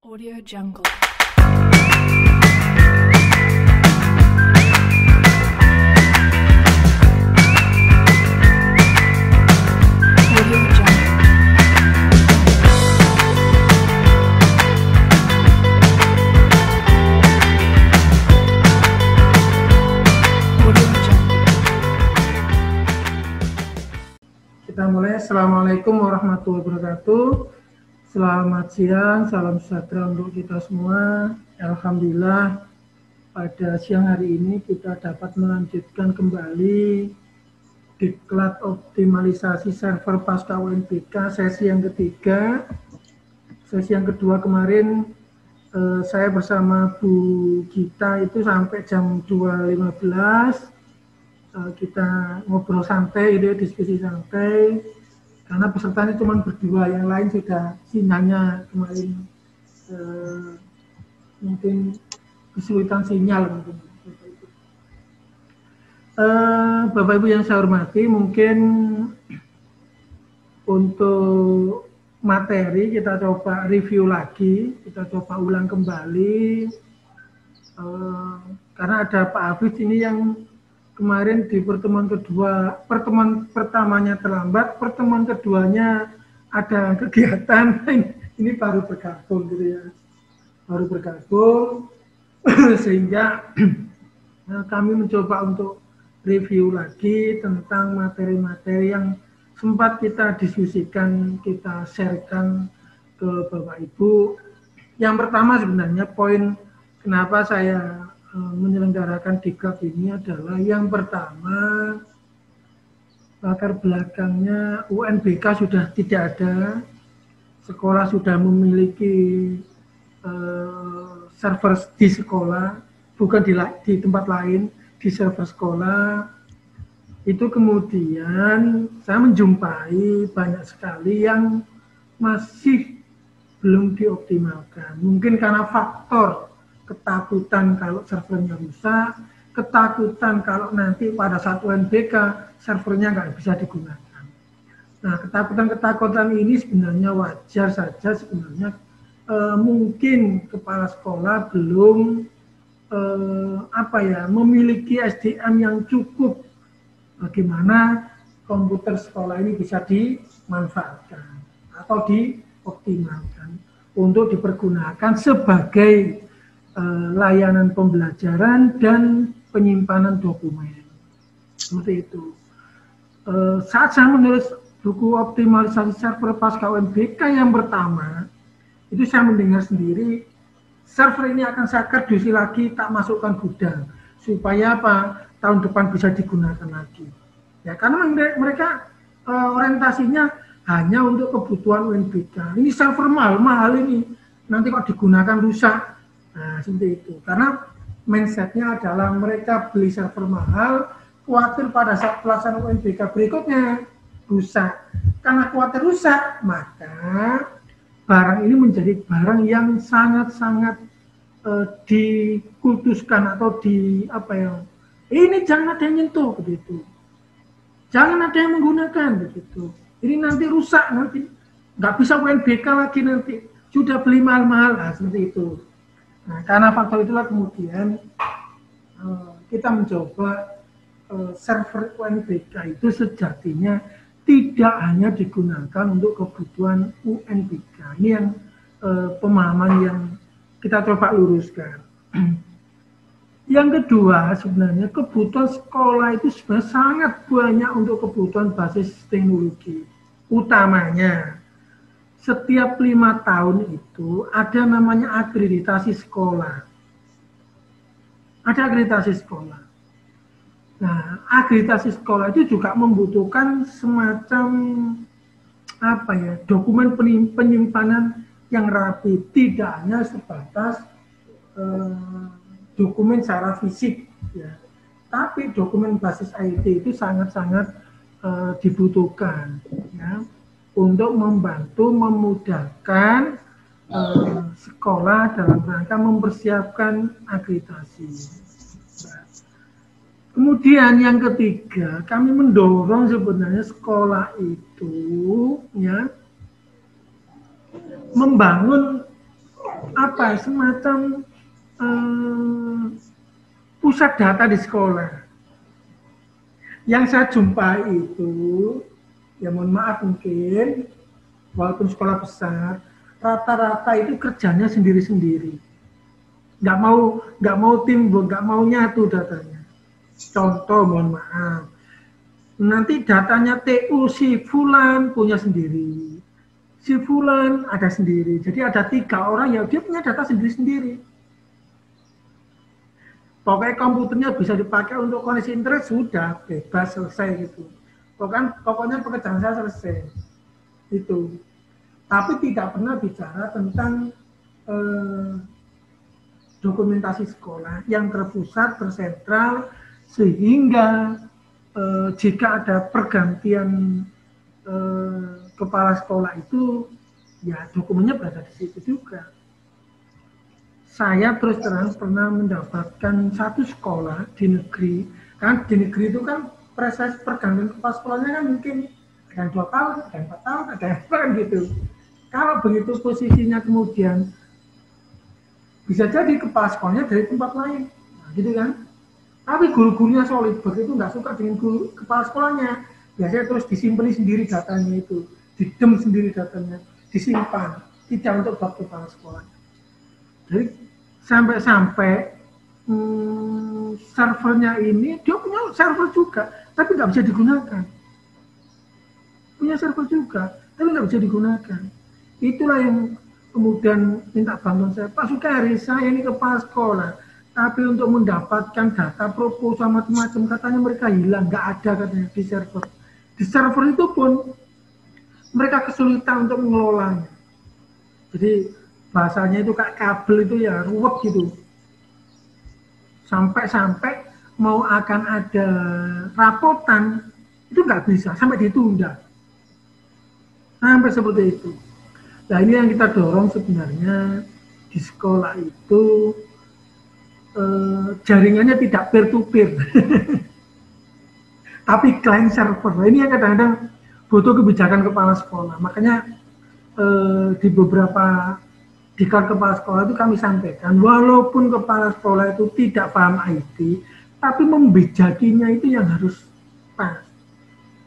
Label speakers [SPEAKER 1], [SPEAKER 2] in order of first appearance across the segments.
[SPEAKER 1] Audio Jungle. Audio Jungle. Audio Jungle.
[SPEAKER 2] Kita mulai. Assalamualaikum warahmatullahi wabarakatuh. Selamat siang, salam sejahtera untuk kita semua. Alhamdulillah pada siang hari ini kita dapat melanjutkan kembali diklat optimalisasi server pasca UNBK sesi yang ketiga. Sesi yang kedua kemarin saya bersama Bu Gita itu sampai jam 2.15. Kita ngobrol santai, diskusi santai. Karena pesertanya cuma berdua, yang lain sudah sinyalnya kemarin mungkin kesulitan sinyal mungkin. Bapak Ibu yang saya hormati, mungkin untuk materi kita coba review lagi, kita coba ulang kembali, karena ada Pak Hafiz ini yang kemarin di pertemuan kedua, pertemuan pertamanya terlambat, pertemuan keduanya ada kegiatan, ini baru bergabung gitu ya, baru bergabung, sehingga kami mencoba untuk review lagi tentang materi-materi yang sempat kita diskusikan, kita sharekan ke Bapak Ibu. Yang pertama sebenarnya poin kenapa saya menyelenggarakan diklat ini adalah yang pertama, latar belakangnya UNBK sudah tidak ada, sekolah sudah memiliki server di sekolah, bukan di tempat lain, di server sekolah. Itu kemudian saya menjumpai banyak sekali yang masih belum dioptimalkan, mungkin karena faktor ketakutan kalau servernya rusak, ketakutan kalau nanti pada saat UNBK servernya nggak bisa digunakan. Nah, ketakutan-ketakutan ini sebenarnya wajar saja sebenarnya. Mungkin kepala sekolah belum memiliki SDM yang cukup bagaimana komputer sekolah ini bisa dimanfaatkan atau dioptimalkan untuk dipergunakan sebagai layanan pembelajaran dan penyimpanan dokumen. Seperti itu. Saat saya menulis buku optimalisasi server pasca UNBK yang pertama, itu saya mendengar sendiri, server ini akan saya kardusi lagi, tak masukkan gudang, supaya apa? Tahun depan bisa digunakan lagi. Ya, karena mereka orientasinya hanya untuk kebutuhan UNBK. Ini server mahal ini, nanti kok digunakan rusak. Nah, seperti itu. Karena mindsetnya adalah mereka beli server mahal, khawatir pada saat pelaksanaan UNBK berikutnya rusak. Karena khawatir rusak, maka barang ini menjadi barang yang sangat-sangat dikultuskan atau ini jangan ada yang nyentuh begitu. Jangan ada yang menggunakan begitu. Ini nanti rusak, nanti nggak bisa UNBK lagi nanti. Sudah beli mahal-mahal, nah, seperti itu. Nah, karena faktor itulah kemudian kita mencoba server UNBK itu sejatinya tidak hanya digunakan untuk kebutuhan UNBK. Ini yang pemahaman yang kita coba luruskan. Yang kedua, sebenarnya kebutuhan sekolah itu sebenarnya sangat banyak untuk kebutuhan basis teknologi. Utamanya setiap 5 tahun itu ada namanya akreditasi sekolah. Ada akreditasi sekolah. Nah, akreditasi sekolah itu juga membutuhkan semacam dokumen penyimpanan yang rapi, tidak hanya sebatas dokumen secara fisik, ya. Tapi dokumen basis IT itu sangat-sangat dibutuhkan, ya, untuk membantu memudahkan sekolah dalam rangka mempersiapkan akreditasi. Kemudian yang ketiga, kami mendorong sebenarnya sekolah itu, ya, membangun apa semacam pusat data di sekolah. Yang saya jumpai itu, ya mohon maaf mungkin, walaupun sekolah besar, rata-rata itu kerjanya sendiri-sendiri. Nggak mau timbul, nggak mau nyatu datanya. Contoh, mohon maaf, nanti datanya TU si Fulan punya sendiri, si Fulan ada sendiri. Jadi ada 3 orang yang dia punya data sendiri-sendiri. Pokoknya komputernya bisa dipakai untuk koneksi internet, sudah bebas, selesai gitu. Pokoknya pekerjaan saya selesai. Itu. Tapi tidak pernah bicara tentang dokumentasi sekolah yang terpusat, tersentral, sehingga jika ada pergantian kepala sekolah itu, ya dokumennya berada di situ juga. Saya terus terang pernah mendapatkan satu sekolah di negeri, kan di negeri itu kan proses pergantian kepala sekolahnya kan mungkin ada 2 tahun, ada 4 tahun, ada apa gitu. Kalau begitu posisinya kemudian bisa jadi kepala sekolahnya dari tempat lain, nah, gitu kan. Tapi guru-gurunya solid, begitu nggak suka dengan guru kepala sekolahnya, biasanya terus disimpan sendiri datanya itu, didem sendiri datanya, disimpan, tidak untuk bab kepala sekolah. Jadi sampai-sampai servernya ini, dia punya server juga, tapi nggak bisa digunakan. Punya server juga, tapi nggak bisa digunakan. Itulah yang kemudian minta bantuan saya, Pak Sukari, saya ini kepala sekolah, tapi untuk mendapatkan data proposal macam-macam, katanya mereka hilang, nggak ada katanya di server. Di server itu pun mereka kesulitan untuk mengelolanya. Jadi bahasanya itu kayak kabel itu ya ruwet gitu. Sampai-sampai mau akan ada rapotan, itu nggak bisa, sampai ditunda. Sampai seperti itu. Nah ini yang kita dorong sebenarnya di sekolah itu, jaringannya tidak peer-to-peer. Tapi client server. Nah, ini yang kadang-kadang butuh kebijakan kepala sekolah. Makanya di beberapa diklat kepala sekolah itu kami sampaikan, walaupun kepala sekolah itu tidak paham IT, tapi membijakinya itu yang harus pas.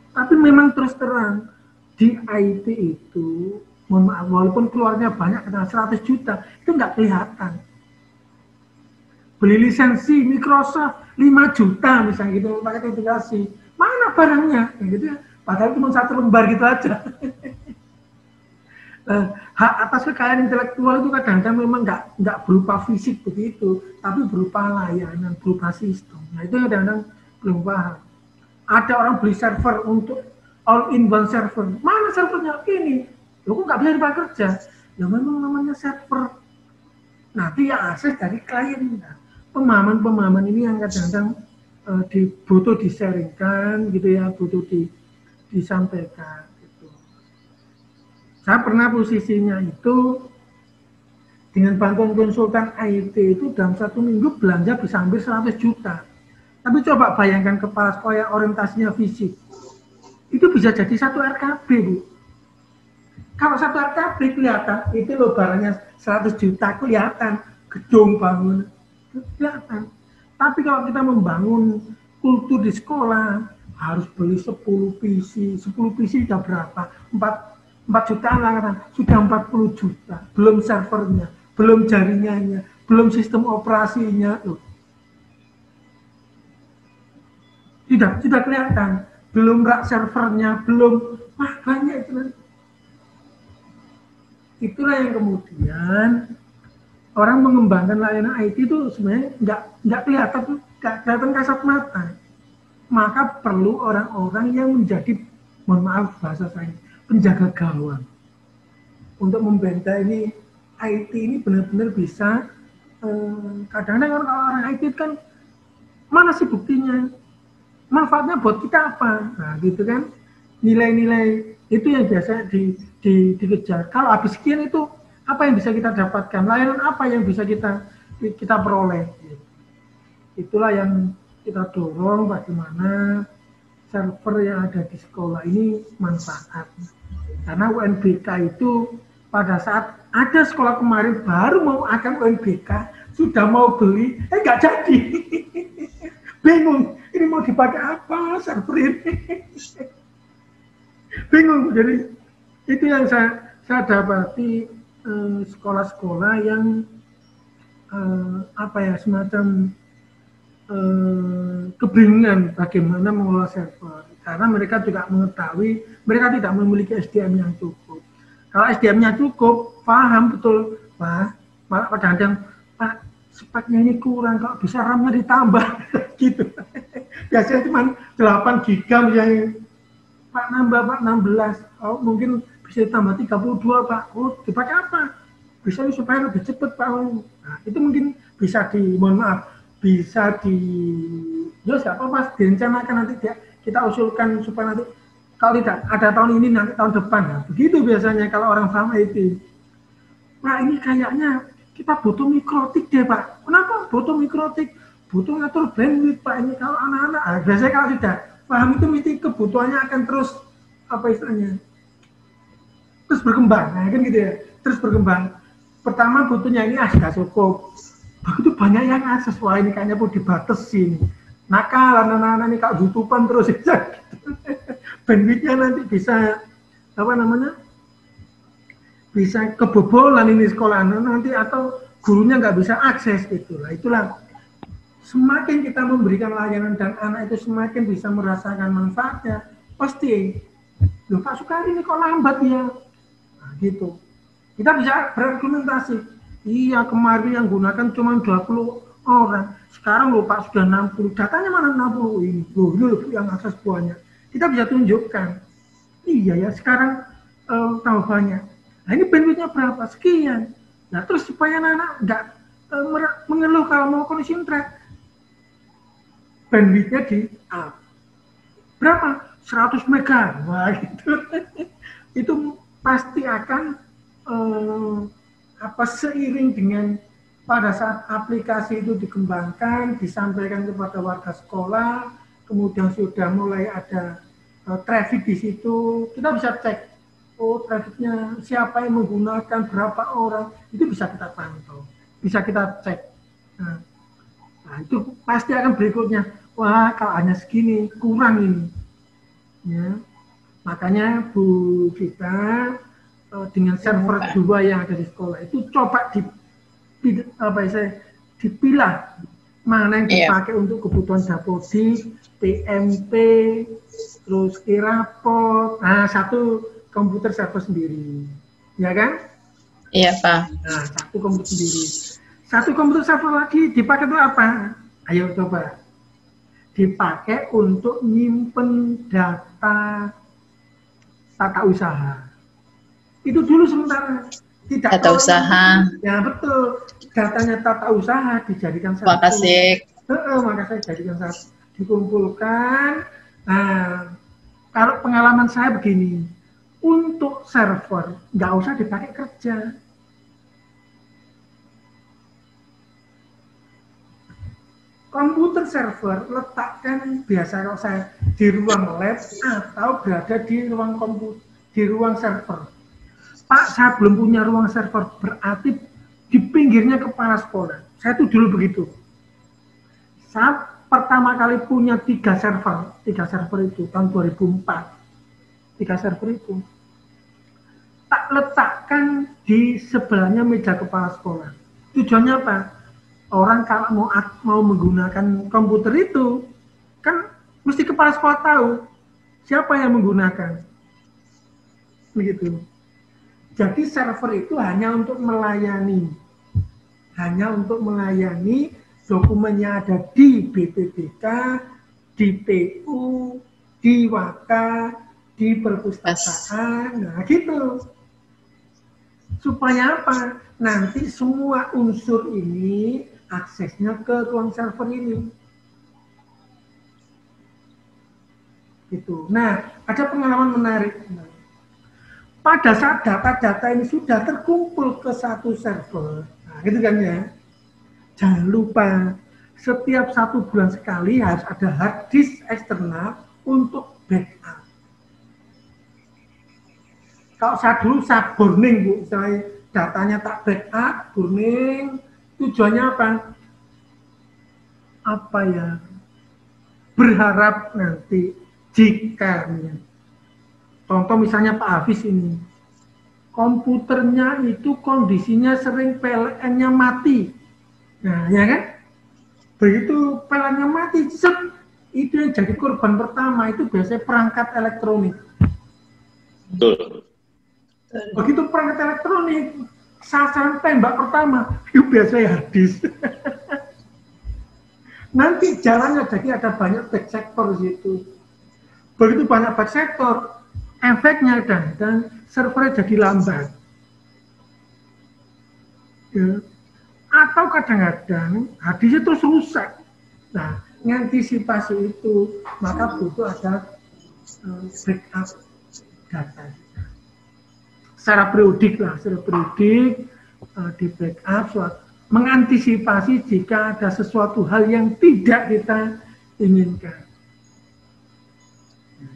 [SPEAKER 2] Tapi memang terus terang, di IT itu, mohon maaf, walaupun keluarnya banyak, kena 100 juta, itu nggak kelihatan. Beli lisensi Microsoft 5 juta misalnya gitu, pakai aplikasi, mana barangnya? Gitu ya. Padahal cuma 1 lembar gitu aja. Hak atas kekayaan intelektual itu kadang-kadang memang nggak berupa fisik begitu, tapi berupa layanan, berupa sistem. Nah itu kadang-kadang belum paham. Ada orang beli server untuk all-in-one server, mana servernya ini? Loh kok nggak bisa dipakai kerja? Ya memang namanya server. Nanti yang akses dari klien. Nah, pemahaman-pemahaman ini yang kadang-kadang butuh di-sharingkan gitu ya, butuh disampaikan. Saya pernah posisinya itu dengan bantuan konsultan IT itu dalam 1 minggu belanja bisa hampir 100 juta. Tapi coba bayangkan kepala sekolah yang orientasinya fisik. Itu bisa jadi 1 RKB, Bu. Kalau 1 RKB kelihatan, itu loh barangnya 100 juta kelihatan, gedung bangun, kelihatan. Tapi kalau kita membangun kultur di sekolah, harus beli 10 PC, 10 PC sudah berapa? 4 jutaan lah, sudah 40 juta, belum servernya, belum jaringannya, belum sistem operasinya, loh. Tidak kelihatan, belum rak servernya, belum, banyak itu. Itulah yang kemudian orang mengembangkan layanan IT itu sebenarnya nggak kelihatan kasat mata. Maka perlu orang-orang yang menjadi, mohon maaf bahasa saya, penjaga gawang untuk membentengi IT ini benar-benar bisa. Kadang-kadang orang IT kan mana sih buktinya, manfaatnya buat kita apa, nah gitu kan, nilai-nilai itu yang biasa dikejar. Kalau habis sekian itu apa yang bisa kita dapatkan, layanan apa yang bisa kita peroleh. Itulah yang kita dorong, bagaimana server yang ada di sekolah ini manfaat. Karena UNBK itu pada saat Ada sekolah kemarin baru mau akan UNBK, sudah mau beli, nggak jadi. Bingung, ini mau dipakai apa server ini? Bingung. Jadi itu yang saya dapati, sekolah-sekolah yang semacam kebingungan bagaimana mengelola server, karena mereka juga mengetahui mereka tidak memiliki SDM yang cukup. Kalau SDM-nya cukup, paham betul, Pak, malah kadang-kadang, Pak, speknya ini kurang, kalau bisa RAM-nya ditambah, gitu. Biasanya cuma 8 GB misalnya, Pak nambah, Pak 16, oh, mungkin bisa ditambah 32, Pak, oh dipakai apa? Bisa supaya lebih cepat, Pak. Nah, itu mungkin bisa bisa ya siapa pas direncanakan nanti kita usulkan supaya nanti kalau tidak ada tahun ini nanti tahun depan. Nah, begitu biasanya kalau orang paham IT. Nah ini kayaknya kita butuh mikrotik deh Pak. Kenapa butuh mikrotik? Butuh ngatur bandwidth Pak. Ini kalau anak-anak, biasanya kalau sudah paham itu mesti kebutuhannya akan terus terus berkembang. Nah kan gitu ya, terus berkembang. Pertama butuhnya ini sudah cukup. Begitu banyak yang akses, wah ini kayaknya perlu dibatasi. Nakal anak-anak ini kalau YouTubean terus saja. Bandwidthnya nanti bisa bisa kebobolan ini sekolah nanti, atau gurunya nggak bisa akses. Itulah semakin kita memberikan layanan dan anak itu semakin bisa merasakan manfaatnya, pasti loh Pak Sukari ini kok lambat ya, nah, gitu. Kita bisa berargumentasi, iya kemarin yang gunakan cuma 20 orang, sekarang loh Pak sudah 60, datanya mana 60 ini loh yang akses banyak. Kita bisa tunjukkan, iya ya sekarang tambah banyak. Nah ini bandwidthnya berapa? Sekian. Nah terus supaya anak-anak nggak mengeluh kalau mau connection track, bandwidthnya di up. Berapa? 100 mega. Wah gitu. Itu pasti akan seiring dengan pada saat aplikasi itu dikembangkan, disampaikan kepada warga sekolah, kemudian sudah mulai ada traffic di situ, kita bisa cek, oh trafficnya siapa yang menggunakan, berapa orang, itu bisa kita pantau, bisa kita cek. Nah itu pasti akan berikutnya, wah kalau hanya segini, kurang ini. Ya. Makanya Bu Vita, dengan server 2 yang ada di sekolah, itu coba dipilah mana yang dipakai untuk kebutuhan Dapodik, PMP, terus Irapot, nah satu komputer server sendiri, ya kan?
[SPEAKER 3] Iya Pak.
[SPEAKER 2] Nah satu komputer sendiri, satu komputer server lagi dipakai untuk apa? Ayo coba, dipakai untuk nyimpen data tata usaha. Itu dulu sementara. Tidak
[SPEAKER 3] tata usaha.
[SPEAKER 2] Ya betul. Datanya tata usaha dijadikan satu.
[SPEAKER 3] Makasih.
[SPEAKER 2] Makasih jadikan satu. Dikumpulkan. Nah, kalau pengalaman saya begini, untuk server nggak usah dipakai kerja. Komputer server letakkan biasa kalau saya di ruang lab atau berada di ruang komputer, di ruang server. Pak, saya belum punya ruang server, berarti di pinggirnya kepala sekolah. Saya tuh dulu begitu. Saya pertama kali punya 3 server itu tahun 2004. 3 server itu tak letakkan di sebelahnya meja kepala sekolah. Tujuannya apa? Orang kalau mau menggunakan komputer itu, kan mesti kepala sekolah tahu siapa yang menggunakan. Begitu. Jadi server itu hanya untuk melayani. Dokumennya ada di BPBK, di PU, di Waka, di perpustakaan. Nah gitu. Supaya apa? Nanti semua unsur ini aksesnya ke ruang server ini. Gitu. Nah, ada pengalaman menarik. Pada saat data-data ini sudah terkumpul ke satu server, nah gitu kan ya. Jangan lupa, setiap 1 bulan sekali harus ada hard disk eksternal untuk backup. Kalau saya dulu saya burning Bu, saya datanya tak backup, burning, tujuannya apa? Apa ya? Berharap nanti jika, contoh misalnya Pak Hafiz ini, komputernya itu kondisinya sering PLN-nya mati. Nah, ya kan? Begitu PLN-nya mati, itu yang jadi korban pertama itu biasanya perangkat elektronik.
[SPEAKER 4] Betul.
[SPEAKER 2] Begitu perangkat elektronik, sasaran tembak pertama itu biasanya hard disk. Nanti jalannya jadi ada banyak back sector di situ. Begitu banyak back sector, efeknya dan servernya jadi lambat. Ya. Atau kadang-kadang hadisnya terus rusak. Nah, mengantisipasi itu, maka butuh ada backup data. Secara periodik di backup, mengantisipasi jika ada sesuatu hal yang tidak kita inginkan.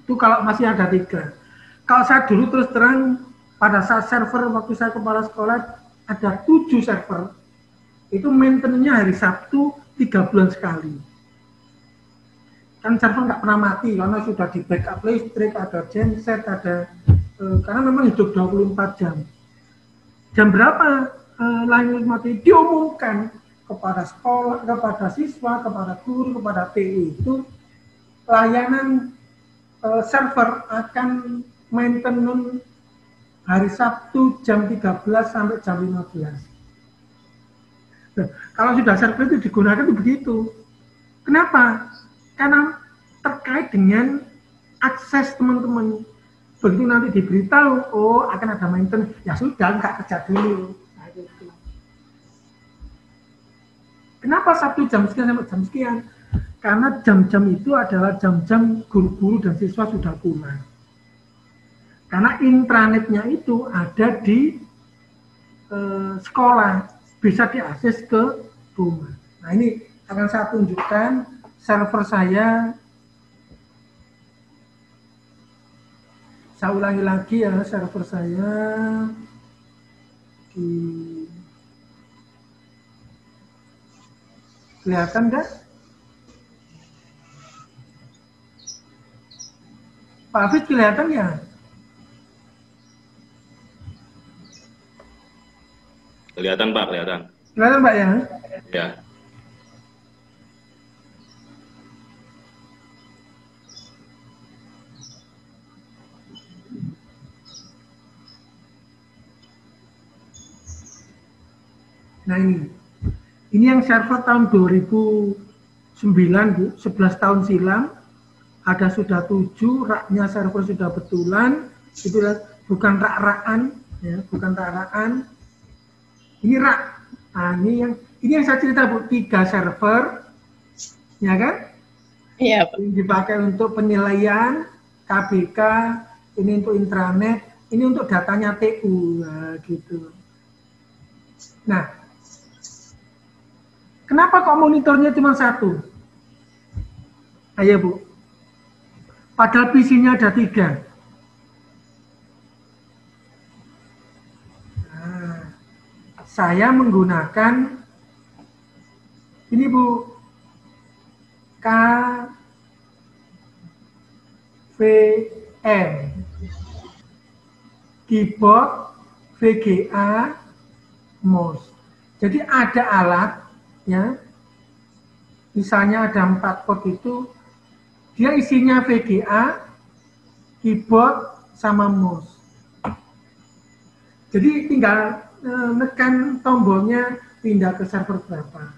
[SPEAKER 2] Itu kalau masih ada 3. Kalau saya dulu terus terang, pada saat server, waktu saya kepala sekolah, ada 7 server. Itu maintenance-nya hari Sabtu 3 bulan sekali. Kan server nggak pernah mati, karena sudah di backup listrik, ada genset, ada karena memang hidup 24 jam. Jam berapa layanan mati diumumkan kepada sekolah, kepada siswa, kepada guru, kepada TI, itu layanan server akan maintenance hari Sabtu jam 13 sampai jam 15. Nah, kalau sudah server itu digunakan itu begitu. Kenapa? Karena terkait dengan akses teman-teman. Begitu nanti diberitahu, oh akan ada maintenance, ya sudah, nggak kerja dulu. Nah, gitu. Kenapa Sabtu jam sekian sampai jam sekian? Karena jam-jam itu adalah jam-jam guru-guru dan siswa sudah pulang. Karena intranetnya itu ada di sekolah, bisa diakses ke rumah. Nah, ini akan saya tunjukkan server saya. Saya ulangi lagi ya, server saya di kelihatan nggak? Pak Hafiz kelihatan ya?
[SPEAKER 4] Kelihatan Pak, kelihatan.
[SPEAKER 2] Kelihatan Pak ya?
[SPEAKER 4] Ya.
[SPEAKER 2] Nah ini yang server tahun 2009 Bu, 11 tahun silam, ada sudah 7, raknya server sudah betulan, itu bukan rak-rakan, ya, bukan rak-rakan, ini rak. Nah ini yang saya cerita Bu, 3 server, ya kan?
[SPEAKER 3] Iya Pak.
[SPEAKER 2] Ini dipakai untuk penilaian, KBK, ini untuk intranet, ini untuk datanya TU, nah, gitu. Nah, kenapa kok monitornya cuma 1? Ayo Bu. Padahal PC-nya ada 3. Nah, saya menggunakan ini Bu, KVM, keyboard, VGA, mouse. Jadi ada alat, ya, misalnya ada 4 port itu, dia isinya VGA, keyboard, sama mouse. Jadi tinggal nekan tombolnya, pindah ke server berapa.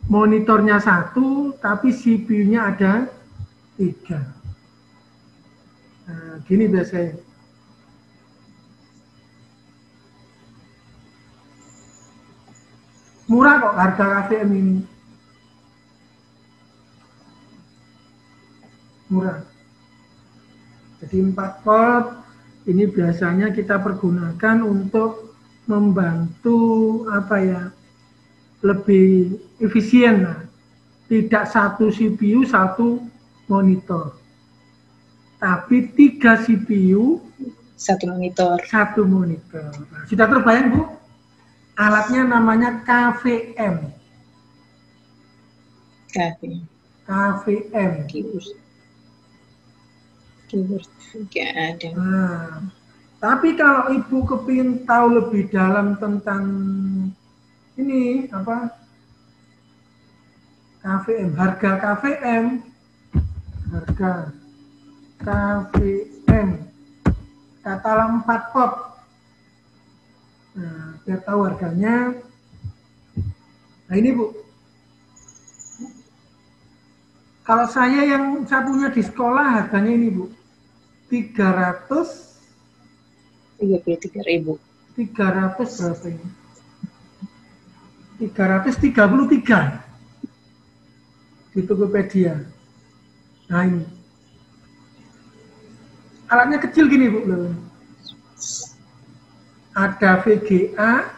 [SPEAKER 2] Monitornya 1, tapi CPU-nya ada 3. Nah, gini biasanya. Murah kok harga KVM ini. Murah. Jadi 4 port ini biasanya kita pergunakan untuk membantu apa ya, lebih efisien. Nah, tidak 1 CPU 1 monitor, tapi 3 CPU
[SPEAKER 3] 1 monitor.
[SPEAKER 2] 1 monitor. Nah, sudah terbayang, Bu? Alatnya namanya KVM. KVM.
[SPEAKER 3] Keyboard nggak ada.
[SPEAKER 2] Nah, tapi kalau Ibu kepingin tahu lebih dalam tentang ini apa? KVM, harga KVM, katalah 4 pop. Nah, biar tahu harganya. Nah ini, Bu. Kalau saya yang saya punya di sekolah harganya ini, Bu.
[SPEAKER 3] 33.000.
[SPEAKER 2] 300 berapa ini? 333 di Tokopedia. Nah ini. Alatnya kecil gini, Bu. Ada VGA,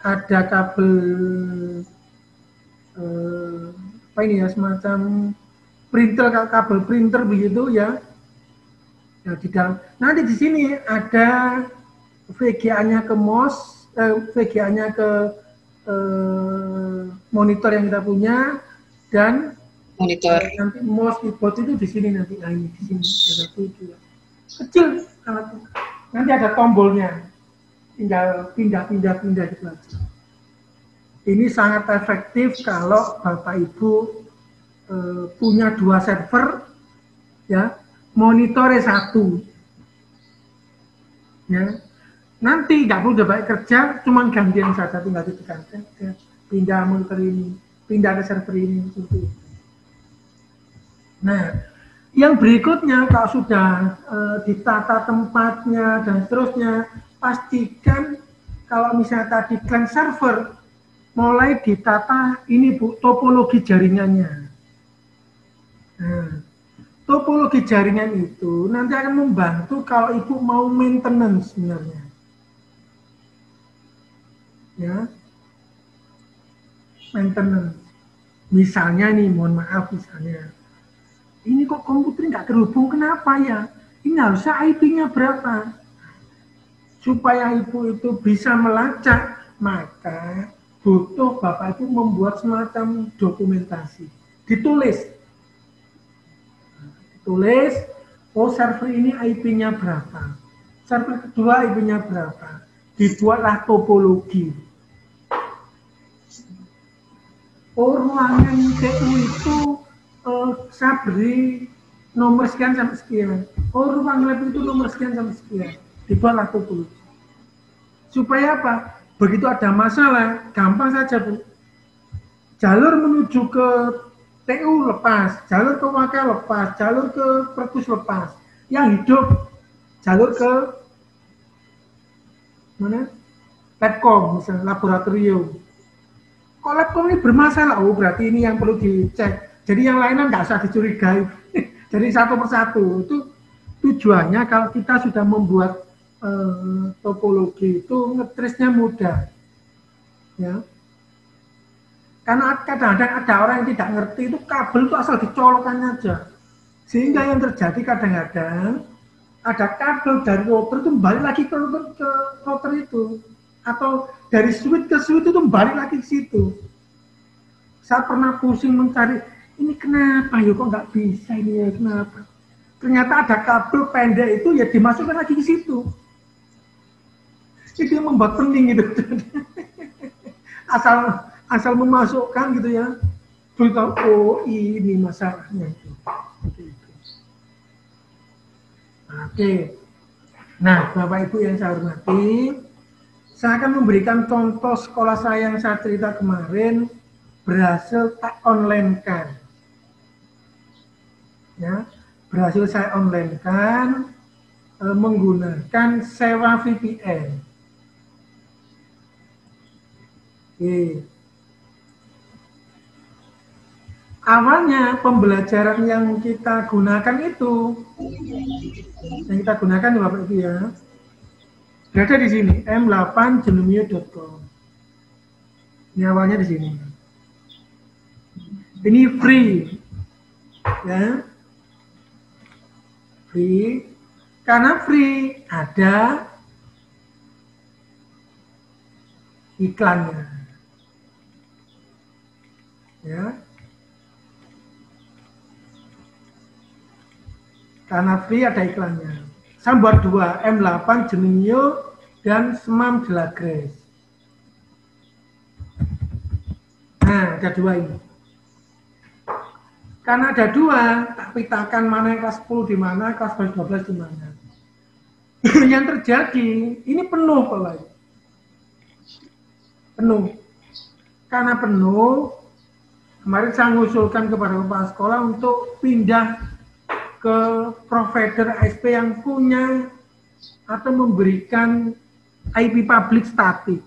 [SPEAKER 2] ada kabel apa ini ya, semacam printer, kabel printer begitu ya. Ya di dalam. Nanti di sini ada VGA-nya ke MOS, VGA-nya ke monitor yang kita punya, dan
[SPEAKER 3] Monitor.
[SPEAKER 2] nanti mouse keyboard itu di sini nanti. Nah ini di sini ada tujuh. Kecil alatnya. Nanti ada tombolnya. Tinggal pindah gitu aja. Ini sangat efektif kalau Bapak Ibu punya 2 server, ya, monitornya 1. Ya. Nanti nggak perlu banyak kerja, cuma gantian saja, tinggal ditekan, pindah monitor ini, pindah ke server ini, seperti itu. Nah, yang berikutnya kalau sudah ditata tempatnya dan seterusnya, pastikan kalau misalnya tadi client server, mulai ditata ini, Bu, topologi jaringannya. Nah, topologi jaringan itu nanti akan membantu kalau Ibu mau maintenance sebenarnya. Ya, maintenance. Misalnya nih, mohon maaf, misalnya ini kok komputer nggak terhubung, kenapa ya? Ini harusnya IP-nya berapa? Supaya Ibu itu bisa melacak, maka butuh Bapak Ibu membuat semacam dokumentasi. Ditulis. Tulis, oh server ini IP-nya berapa? Server kedua IP-nya berapa? Dibuatlah topologi. Oh, ruangan TU itu saya beri nomor sekian sampai sekian. Oh, ruang lab itu nomor sekian sampai sekian. Dibuatlah topologi. Supaya apa? Begitu ada masalah, gampang saja, Bu. Jalur menuju ke TU lepas, jalur ke WK lepas, jalur ke perpus lepas. Yang hidup jalur ke mana? Labcom, misalnya laboratorium. Kalau Labcom ini bermasalah, oh berarti ini yang perlu dicek. Jadi yang lainnya nggak usah dicurigai. Jadi satu persatu. Itu tujuannya kalau kita sudah membuat topologi itu ngetrisnya mudah. Ya. Karena kadang-kadang ada orang yang tidak ngerti, itu kabel itu asal dicolokkan aja. Sehingga yang terjadi kadang-kadang ada kabel dari router itu balik lagi ke router itu. Atau dari switch ke switch itu balik lagi ke situ. Saya pernah pusing mencari, ini kenapa ya kok nggak bisa ini ya, kenapa? Ternyata ada kabel pendek itu ya dimasukkan lagi ke situ. Itu yang membuat pening gitu. asal memasukkan gitu ya. Beritahu, oh ini masalahnya itu. Oke. Nah, Bapak Ibu yang saya hormati, saya akan memberikan contoh sekolah saya yang saya cerita kemarin berhasil tak online-kan. Ya, berhasil saya online-kan menggunakan sewa VPN. Oke. Awalnya pembelajaran yang kita gunakan itu, yang kita gunakan ya Bapak Ibu ya, berada di sini, m8genomio.com. Ini awalnya di sini. Ini free, ya, free. Karena free ada iklannya. Ya. Karena free ada iklannya. Saya buat dua, M8 Genio dan Semam Delagres. Nah, ada dua ini. Karena ada dua, tak pitakan mana yang kelas 10 di mana, kelas 12 di mana. Yang terjadi, ini penuh Bapak. Penuh. Karena penuh, kemarin saya mengusulkan kepada kepala sekolah untuk pindah ke provider ASP yang punya atau memberikan IP public static.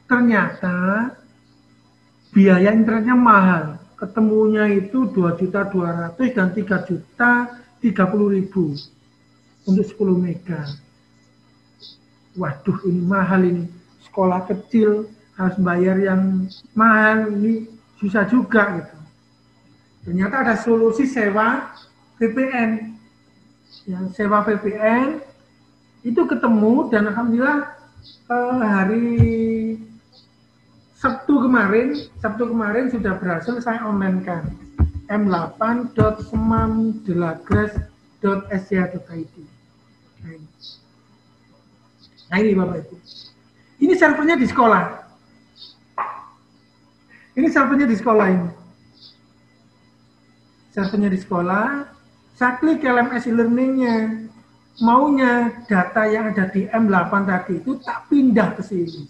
[SPEAKER 2] Ternyata biaya internetnya mahal. Ketemunya itu 2.200.000 dan 3.030.000 untuk 10 mega. Waduh, ini mahal ini. Sekolah kecil harus bayar yang mahal, ini susah juga gitu. Ternyata ada solusi sewa VPN. Yang sewa VPN itu ketemu dan alhamdulillah hari Sabtu kemarin sudah berhasil saya online-kan m8.semamdelagres.sch.id. Nah ini Bapak Ibu. Ini servernya di sekolah. Ini servernya di sekolah ini. Servernya di sekolah. Saya klik LMS e-learning-nya. Maunya data yang ada di M8 tadi itu tak pindah ke sini.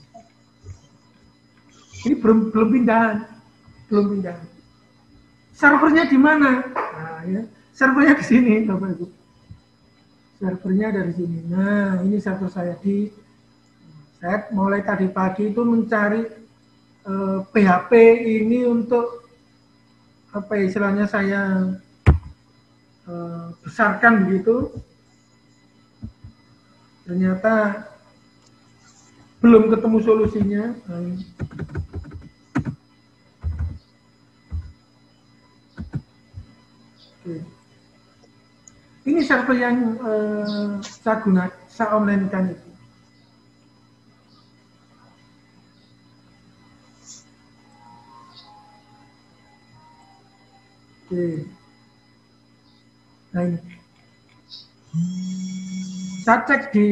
[SPEAKER 2] Ini belum pindahan. Servernya di mana? Nah, ya. Servernya di sini, Bapak Ibu. Servernya dari sini. Nah, ini server saya saya mulai tadi pagi itu mencari PHP ini untuk apa istilahnya saya besarkan begitu. Ternyata belum ketemu solusinya. Oke. Ini server yang saya online-kan itu. Oke. Nah ini. Saya cek di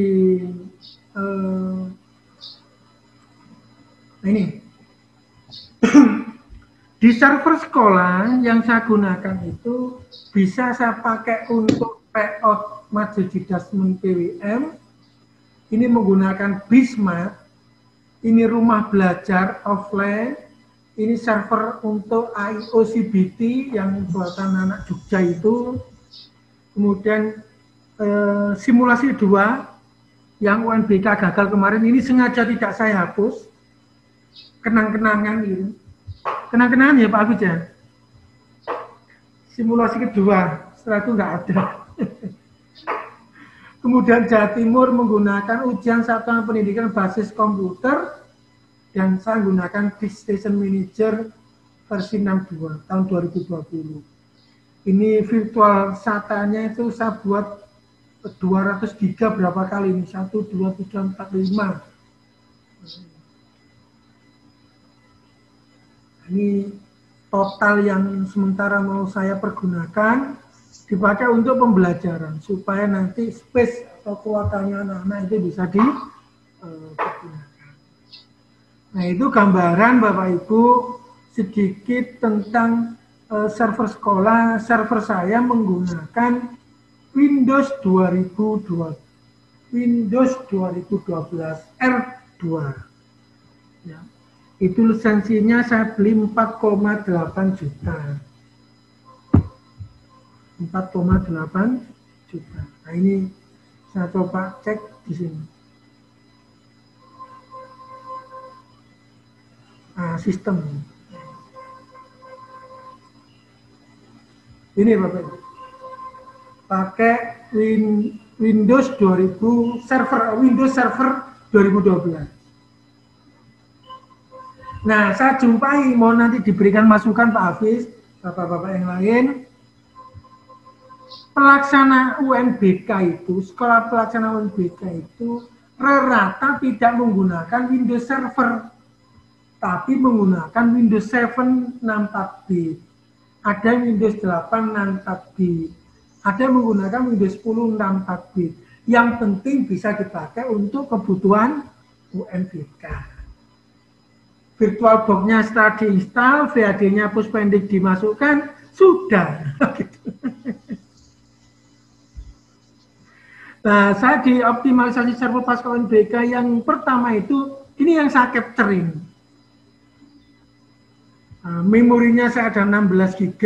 [SPEAKER 2] ini di server sekolah yang saya gunakan itu bisa saya pakai untuk payout Majejidas PWM. Ini menggunakan Bismart. Ini rumah belajar offline. Ini server untuk AIO CBT yang buatan anak Jogja itu. Kemudian simulasi 2 yang UNBK gagal kemarin ini sengaja tidak saya hapus. Kenang-kenangan gitu. Kenang-kenangan ya Pak Agus ya. Simulasi kedua, setelah itu nggak ada. Kemudian Jawa Timur menggunakan ujian satuan pendidikan basis komputer dan saya menggunakan Station Manager versi 62 tahun 2020. Ini virtual SATA-nya itu saya buat 200 giga berapa kali ini? 1, 2, 3, 4, 5. Ini total yang sementara mau saya pergunakan dipakai untuk pembelajaran supaya nanti space atau kuotanya anak-anak itu bisa dipergunakan. Nah itu gambaran Bapak Ibu sedikit tentang server sekolah. Server saya menggunakan Windows 2012 R2. Ya. Itu lisensinya saya beli 4,8 juta. 4,8 juta. Nah ini saya coba cek di sini. Nah, sistem. Ini Bapak Ibu. Pakai Windows 2000 server Windows Server 2012. Nah, saya jumpai mau nanti diberikan masukan Pak Hafiz, bapak-bapak yang lain. pelaksana UNBK itu, sekolah pelaksana UNBK itu rata tidak menggunakan Windows Server, tapi menggunakan Windows 7 64-bit. Ada Windows 8 64-bit. Ada menggunakan Windows 10 64-bit. Yang penting bisa dipakai untuk kebutuhan UNBK. VirtualBox-nya setelah diinstal, VAD-nya puspendik dimasukkan, sudah. Nah, saya di optimalisasi server pasca UNBK yang pertama itu, ini yang saya capturing. Nah, memorinya saya ada 16 GB,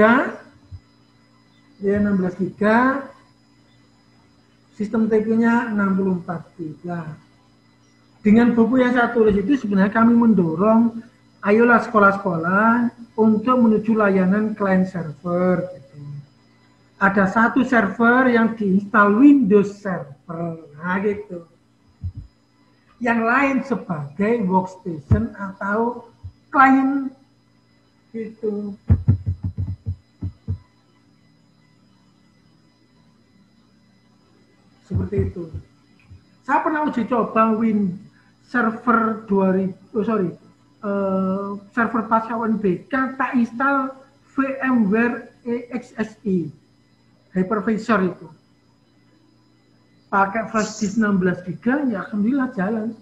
[SPEAKER 2] ya 16 GB, sistem TP-nya 64 GB. Dengan buku yang saya tulis itu sebenarnya kami mendorong, ayolah sekolah-sekolah untuk menuju layanan client server. Gitu. Ada satu server yang diinstal Windows Server, nah gitu. Yang lain sebagai workstation atau client gitu. Seperti itu. Saya pernah uji coba server 2000, server pasca UNBK tak install VMware EXSI hypervisor itu. Pakai flash disk 16 GB, ya alhamdulillah jalan.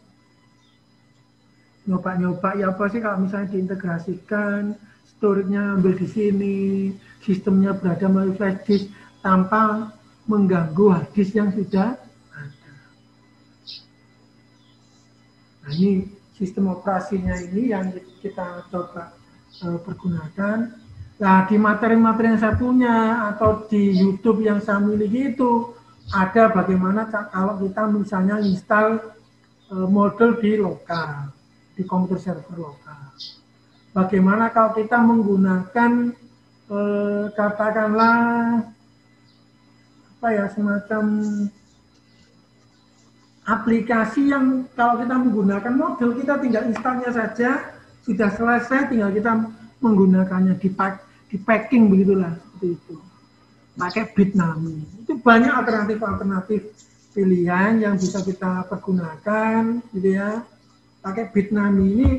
[SPEAKER 2] Nyoba-nyoba ya apa sih kalau misalnya diintegrasikan, storage-nya ambil di sini, sistemnya berada melalui flash disk tanpa mengganggu hard disk yang sudah ada. Nah, ini sistem operasinya ini yang kita coba pergunakan. Nah, di materi-materi yang saya punya atau di YouTube yang saya miliki itu ada bagaimana kalau kita misalnya install model di lokal, di komputer server lokal. Bagaimana kalau kita menggunakan katakanlah apa ya, semacam aplikasi yang kalau kita menggunakan model kita tinggal installnya saja, sudah selesai, tinggal kita menggunakannya di packing begitulah, seperti itu. Pakai Bitnami. Itu banyak alternatif-alternatif pilihan yang bisa kita pergunakan, gitu ya. Pakai Bitnami ini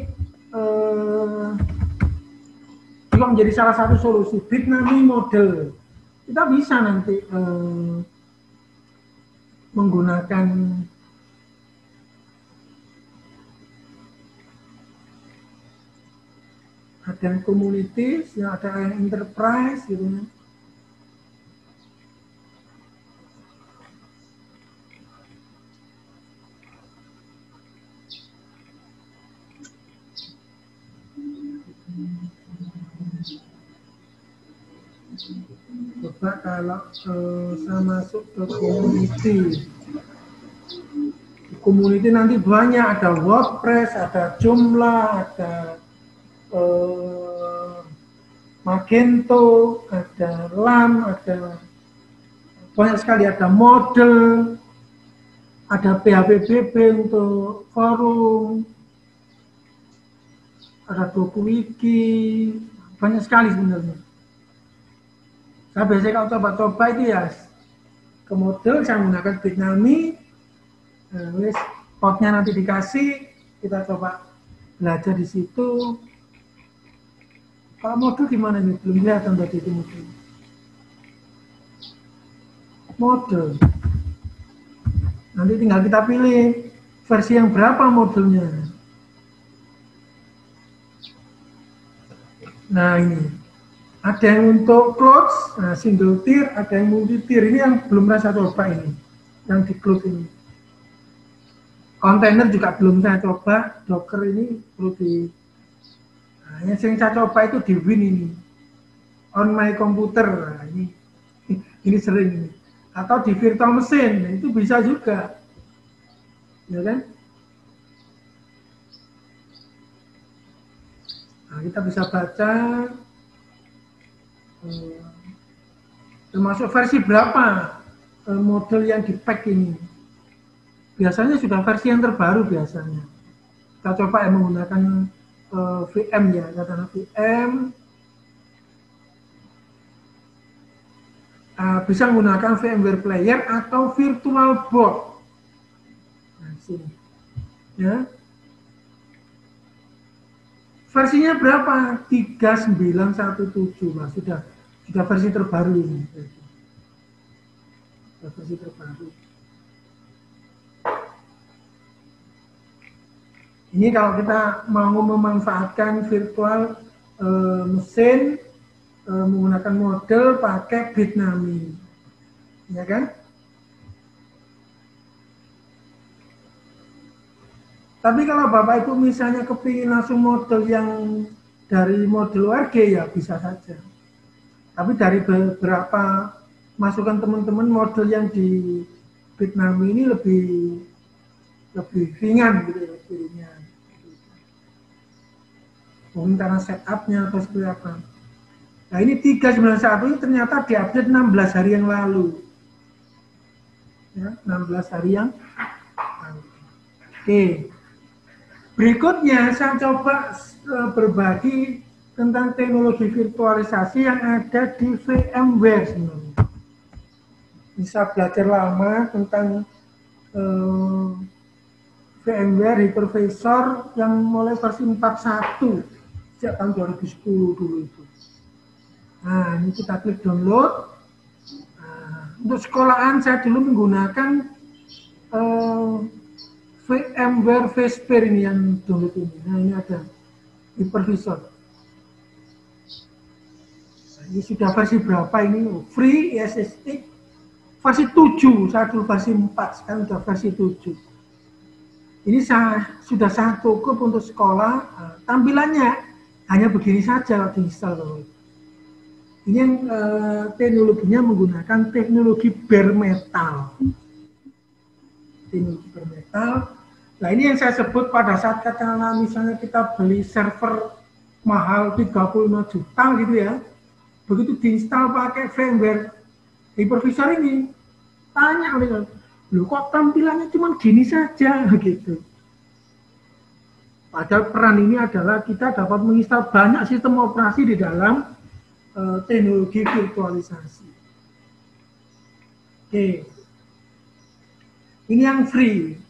[SPEAKER 2] juga menjadi salah satu solusi. Bitnami model. Kita bisa nanti menggunakan ada yang communities, ya ada yang enterprise gitu ya. Coba kalau saya masuk ke community. Di community nanti banyak, ada WordPress, ada Joomla, ada Magento, ada LAM, ada banyak sekali, ada model, ada PHPBB untuk forum, ada DokuWiki, banyak sekali sebenarnya. Saya biasanya kalau coba-coba itu ya ke model, saya menggunakan Bitnami, potnya nanti dikasih, kita coba belajar di situ. Kalau modul gimana nih? Belum kelihatan tadi itu modul. Modul. Nanti tinggal kita pilih versi yang berapa modulnya. Nah ini. Ada yang untuk clouds, single tier, ada yang multi tier. Ini yang belum saya coba ini. Yang di cloud ini. Kontainer juga belum saya coba. Docker ini perlu di... Nah, yang sering saya coba itu di Win ini, on my computer. Nah, ini sering ini. Atau di virtual machine, nah, itu bisa juga, ya kan? Nah, kita bisa baca termasuk versi berapa model yang di pack ini. Biasanya sudah versi yang terbaru biasanya. Kita coba yang menggunakan VM ya, katakanlah VM. bisa menggunakan VMware Player atau VirtualBox. Nah, sini. Ya. Versinya berapa? 3917, Pak. Sudah versi terbaru ini. Sudah versi terbaru. Ini kalau kita mau memanfaatkan virtual mesin menggunakan model pakai Bitnami, ya kan? Tapi kalau Bapak Ibu misalnya kepingin langsung model yang dari model ORG ya bisa saja. Tapi dari beberapa masukan teman-teman, model yang di Bitnami ini lebih ringan gitu ya, lebih ringan. Mungkin karena setupnya atau seperti apa. Nah ini 391 ini ternyata diupdate 16 hari yang lalu. Ya, 16 hari yang lalu. Oke. Berikutnya saya coba berbagi tentang teknologi virtualisasi yang ada di VMware sebenarnya. Bisa belajar lama tentang VMware Hypervisor yang mulai versi 41 sejak tahun 2010 dulu itu. Nah, ini kita klik download. Nah, untuk sekolahan saya dulu menggunakan VMware Vesphere ini yang download ini. Nah, ini ada Hypervisor. Nah, ini sudah versi berapa ini? Free SSD versi 7. Saya dulu versi 4, sekarang sudah versi 7. Ini sudah sangat cukup untuk sekolah. Nah, tampilannya hanya begini saja diinstal. Ini yang teknologinya menggunakan teknologi bare metal. Teknologi bare metal. Nah ini yang saya sebut pada saat katakanlah misalnya kita beli server mahal 35 juta gitu ya. Begitu diinstal pakai VMware Hypervisor ini, tanya oleh loh kok tampilannya cuma gini saja gitu. Padahal peran ini adalah kita dapat menginstal banyak sistem operasi di dalam teknologi virtualisasi. Oke. Ini yang free.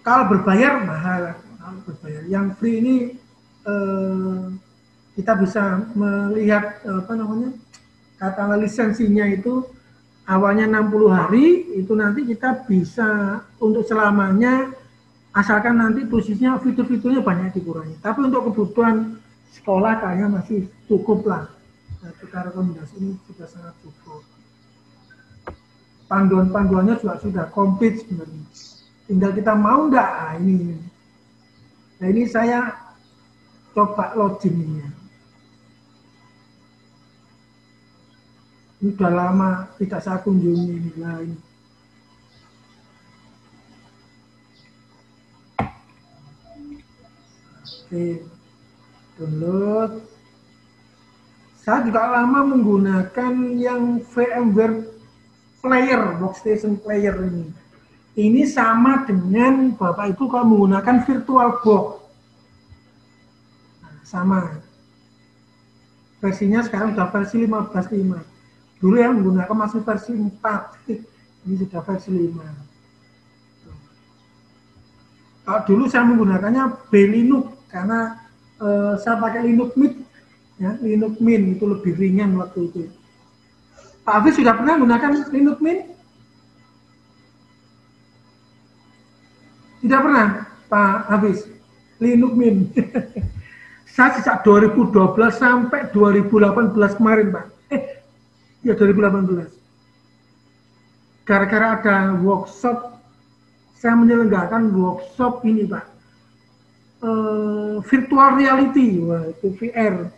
[SPEAKER 2] Kalau berbayar mahal. Kalau berbayar. Yang free ini kita bisa melihat katakanlah lisensinya itu awalnya 60 hari, itu nanti kita bisa untuk selamanya, asalkan nanti posisinya fitur-fiturnya banyak dikurangi. Tapi untuk kebutuhan sekolah kayaknya masih cukup lah. Nah, kita rekomendasi ini sudah sangat cukup. Panduan-panduannya juga sudah komplit sebenarnya. Tinggal kita mau enggak, nah ini. Nah ini saya coba loginnya. Ini udah lama tidak saya kunjungi ini. Nah, ini. Oke, download. Saya juga lama menggunakan yang VMware Player, Workstation Player ini. Ini sama dengan Bapak Ibu kalau menggunakan VirtualBox. Nah, sama. Versinya sekarang sudah versi 15.5. Dulu yang menggunakan masih versi 4. Ini sudah versi 5. Kalau dulu saya menggunakannya Linux karena saya pakai Linux Mint, ya, Linux Mint itu lebih ringan waktu itu. Pak Hafiz sudah pernah menggunakan Linux Mint? Tidak pernah, Pak Hafiz. Linux Mint. Saya sejak 2012 sampai 2018 kemarin, Pak. Ya 2018. Gara-gara ada workshop, saya menyelenggarakan workshop ini, Pak. Virtual reality, wah, itu VR.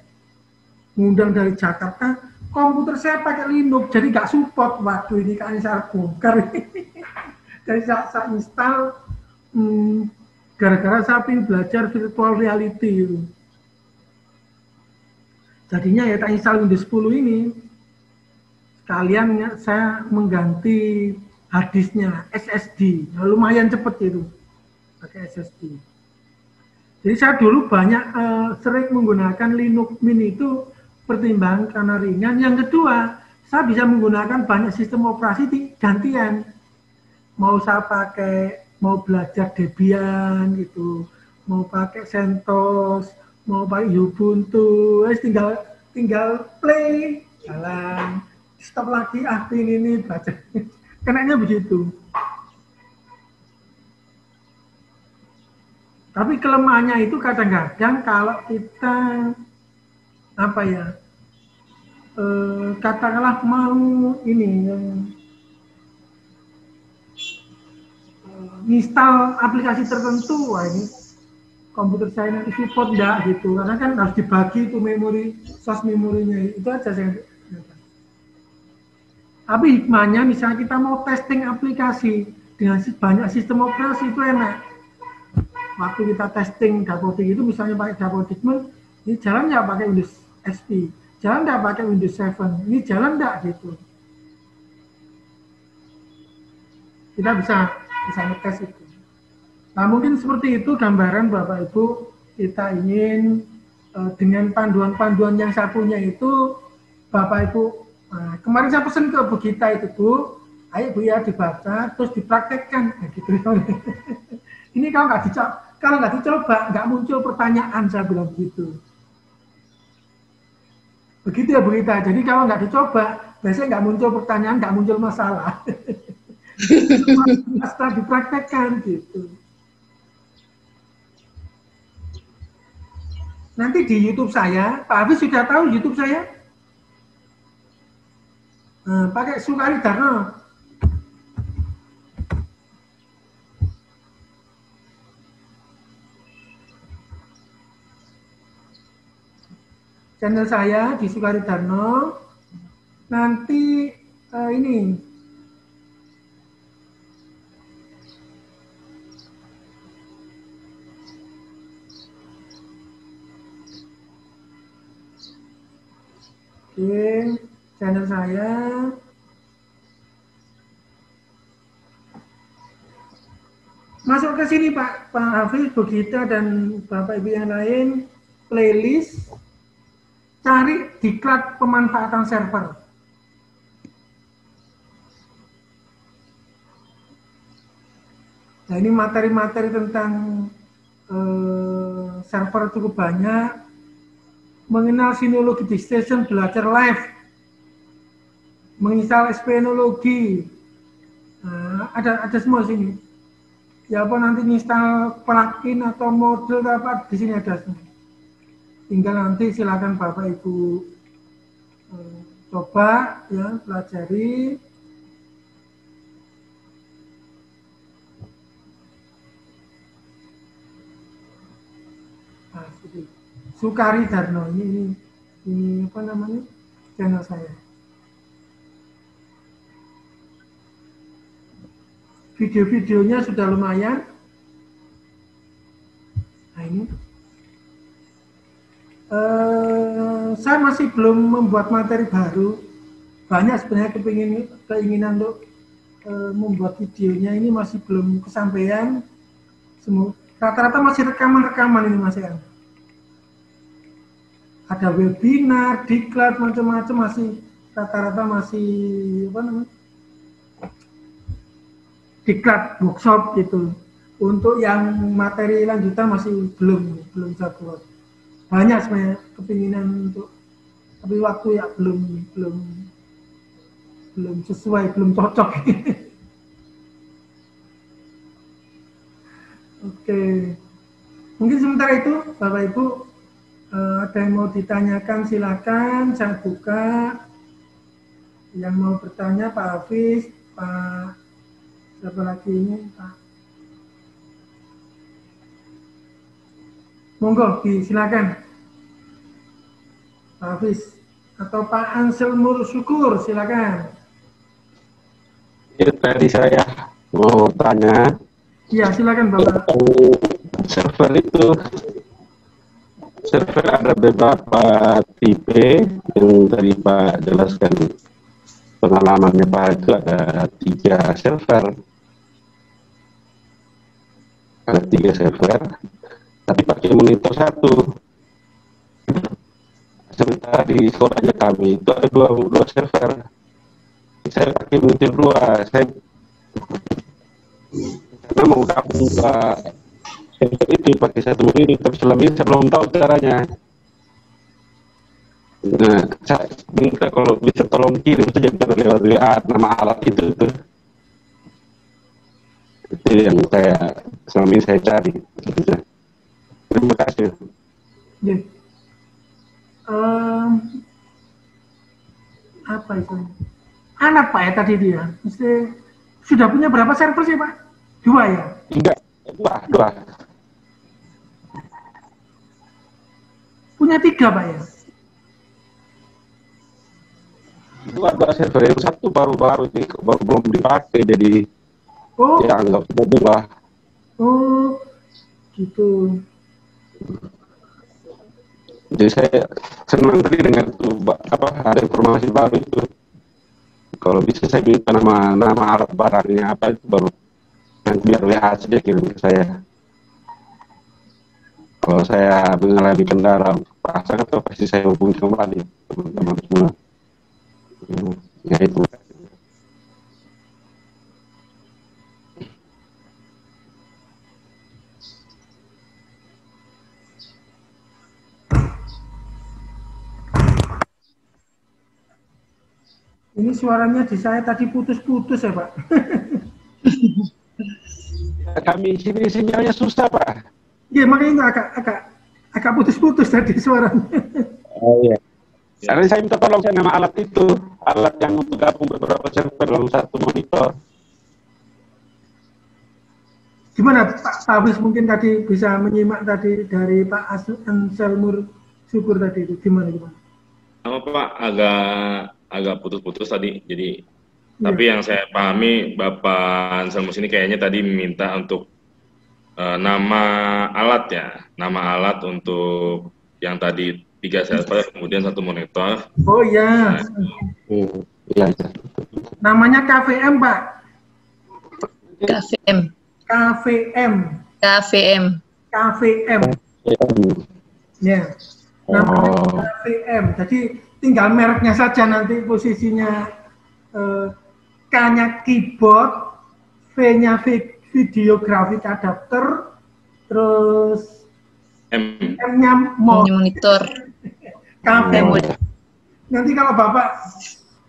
[SPEAKER 2] Mengundang dari Jakarta, komputer saya pakai Linux, jadi nggak support. Waduh, ini kan saya bongkar. Jadi saya install, gara-gara saya ingin belajar virtual reality itu. Jadinya ya tak install Windows 10 ini. Sekalian saya mengganti harddisknya SSD. Nah, lumayan cepet itu pakai SSD. Jadi saya dulu banyak sering menggunakan Linux Mint itu pertimbangan karena ringan. Yang kedua, saya bisa menggunakan banyak sistem operasi gantian. Mau saya pakai, mau belajar Debian gitu, mau pakai CentOS, mau pakai Ubuntu, tinggal play, jalan, stop lagi, ini baca. Kenanya begitu. Tapi kelemahannya itu kadang-kadang kalau kita apa ya, katakanlah mau ini install aplikasi tertentu, wah ini komputer saya nanti support enggak gitu, karena kan harus dibagi itu memori, sos memorinya, itu aja saya. Tapi hikmahnya misalnya kita mau testing aplikasi dengan banyak sistem operasi itu enak. Waktu kita testing Dapodik itu misalnya pakai Dapodikment, ini jalan nggak pakai Windows XP, jalan nggak pakai Windows 7, ini jalan nggak gitu. Kita bisa ngetes itu. Nah mungkin seperti itu gambaran Bapak Ibu, kita ingin dengan panduan-panduan yang saya punya itu, Bapak Ibu, kemarin saya pesan ke Bu Gita itu Bu, ayo Bu ya dibaca, terus dipraktekkan, nah, gitu. Ini kalau nggak dicoba, nggak muncul pertanyaan, saya bilang begitu. Begitu ya Bu Gita, jadi kalau nggak dicoba, biasanya nggak muncul pertanyaan, nggak muncul masalah. Setelah dipraktekkan gitu. Nanti di YouTube saya, Pak Hafiz sudah tahu YouTube saya? Pakai Sukari Darno. Channel saya di Sukari Darno. Nanti ini channel saya masuk ke sini Pak Hafiz, Bu Gita dan Bapak Ibu yang lain, playlist, cari diklat pemanfaatan server. Nah ini materi-materi tentang server cukup banyak. Mengenal sinologi disk-station, belajar live, menginstal SPNology, ada semua sini. Ya apa nanti install plugin atau modul apa di sini ada semua. Tinggal nanti silakan Bapak Ibu coba ya, pelajari. Sukari Darno, ini apa namanya, channel saya. Video-videonya sudah lumayan. Nah ini, saya masih belum membuat materi baru. Banyak sebenarnya keinginan untuk membuat videonya, ini masih belum kesampaian. Rata-rata masih rekaman-rekaman ini Mas ya. Ada webinar, diklat, macam-macam, masih rata-rata masih apa namanya, diklat, workshop gitu. Untuk yang materi lanjutan masih belum saya buat. Banyak sebenarnya kepinginan untuk, tapi waktu ya belum sesuai, belum cocok. Oke, mungkin sementara itu Bapak Ibu. Ada yang mau ditanyakan silakan, saya buka. Yang mau bertanya Pak Hafiz, Pak siapa lagi ini Pak? Monggo silakan Pak Hafiz atau Pak Ansel Syukur, silakan.
[SPEAKER 5] Ya, tadi saya mau tanya.
[SPEAKER 2] Iya silakan Bapak.
[SPEAKER 5] Server itu. Server ada beberapa tipe yang tadi Pak jelaskan pengalamannya Pak, itu ada 3 server. Ada 3 server, tapi pakai monitor 1. Sementara di sekolahnya kami itu ada 2 server. saya pakai monitor 2. Saya karena mau gabung ke server itu pakai satu monitor, selama ini saya belum tahu caranya. Nah, saya minta kalau bisa tolong kirim saja lewat WA nama alat itu tuh. Itu yang selama ini saya cari. Terima kasih.
[SPEAKER 2] Ya. Apa itu? Anak Pak ya tadi dia. Mesti sudah punya berapa server sih Pak? 2 ya?
[SPEAKER 5] 3, 2.
[SPEAKER 2] Punya 3 Pak ya?
[SPEAKER 5] 2 server, yang satu baru belum dipakai, jadi ya anggap sebuah.
[SPEAKER 2] Oh, gitu.
[SPEAKER 5] Jadi saya senang tadi dengar tuh ada informasi baru itu. Kalau bisa saya minta nama alat barangnya apa itu baru nanti biar WA saja kirim ke saya. Kalau saya mengalami kendala pasang atau pasti saya hubungi kembali teman-teman semua. Ya itu.
[SPEAKER 2] Ini suaranya di saya tadi putus-putus ya Pak.
[SPEAKER 5] Kami sini sinyalnya susah Pak.
[SPEAKER 2] Iya makanya agak putus-putus tadi suaranya.
[SPEAKER 5] Oh iya. Karena saya minta tolong saya nama alat itu, alat yang untuk gabung beberapa server dalam satu monitor.
[SPEAKER 2] Gimana Pak Abis mungkin tadi bisa menyimak tadi dari Pak Anselmur Syukur tadi itu gimana?
[SPEAKER 4] Sama Pak agak putus-putus tadi. Jadi tapi yang saya pahami Bapak Anselmus ini kayaknya tadi minta untuk nama alat ya, nama alat untuk yang tadi 3 server kemudian 1 monitor.
[SPEAKER 2] Oh iya.
[SPEAKER 5] Iya.
[SPEAKER 2] Namanya KVM Pak.
[SPEAKER 3] KVM.
[SPEAKER 2] KVM.
[SPEAKER 3] KVM.
[SPEAKER 2] KVM. Ya. Namanya KVM. Jadi tinggal mereknya saja nanti posisinya. K-nya keyboard, V-nya video grafik adapter, terus M-nya
[SPEAKER 3] monitor.
[SPEAKER 2] KVM. Nanti kalau Bapak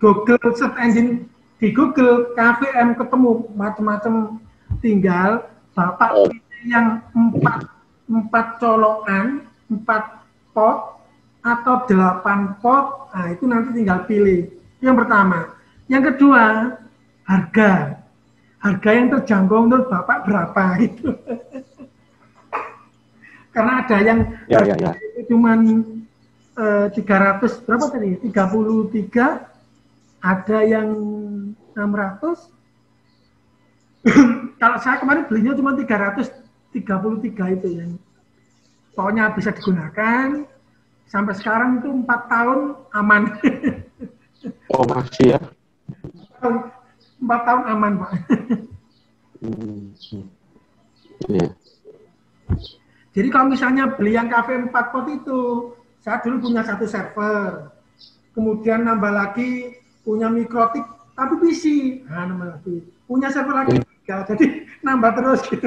[SPEAKER 2] Google search engine di Google KVM ketemu macam-macam, tinggal Bapak pilih yang 4 colokan, 4 pot atau 8 pot. Nah, itu nanti tinggal pilih. Yang pertama. Yang kedua, harga yang terjangkau menurut Bapak berapa itu. Karena ada yang cuman 300 berapa tadi? 33, ada yang 600. Kalau saya kemarin belinya cuma 333 itu yang pokoknya bisa digunakan sampai sekarang itu 4 tahun aman.
[SPEAKER 5] Oh masih ya?
[SPEAKER 2] 4 tahun aman Pak.
[SPEAKER 5] Yeah.
[SPEAKER 2] Jadi kalau misalnya beli yang KVM 4 pot itu, saya dulu punya 1 server, kemudian nambah lagi punya mikrotik tapi PC, nah nambah lagi punya server lagi 3, jadi nambah terus gitu.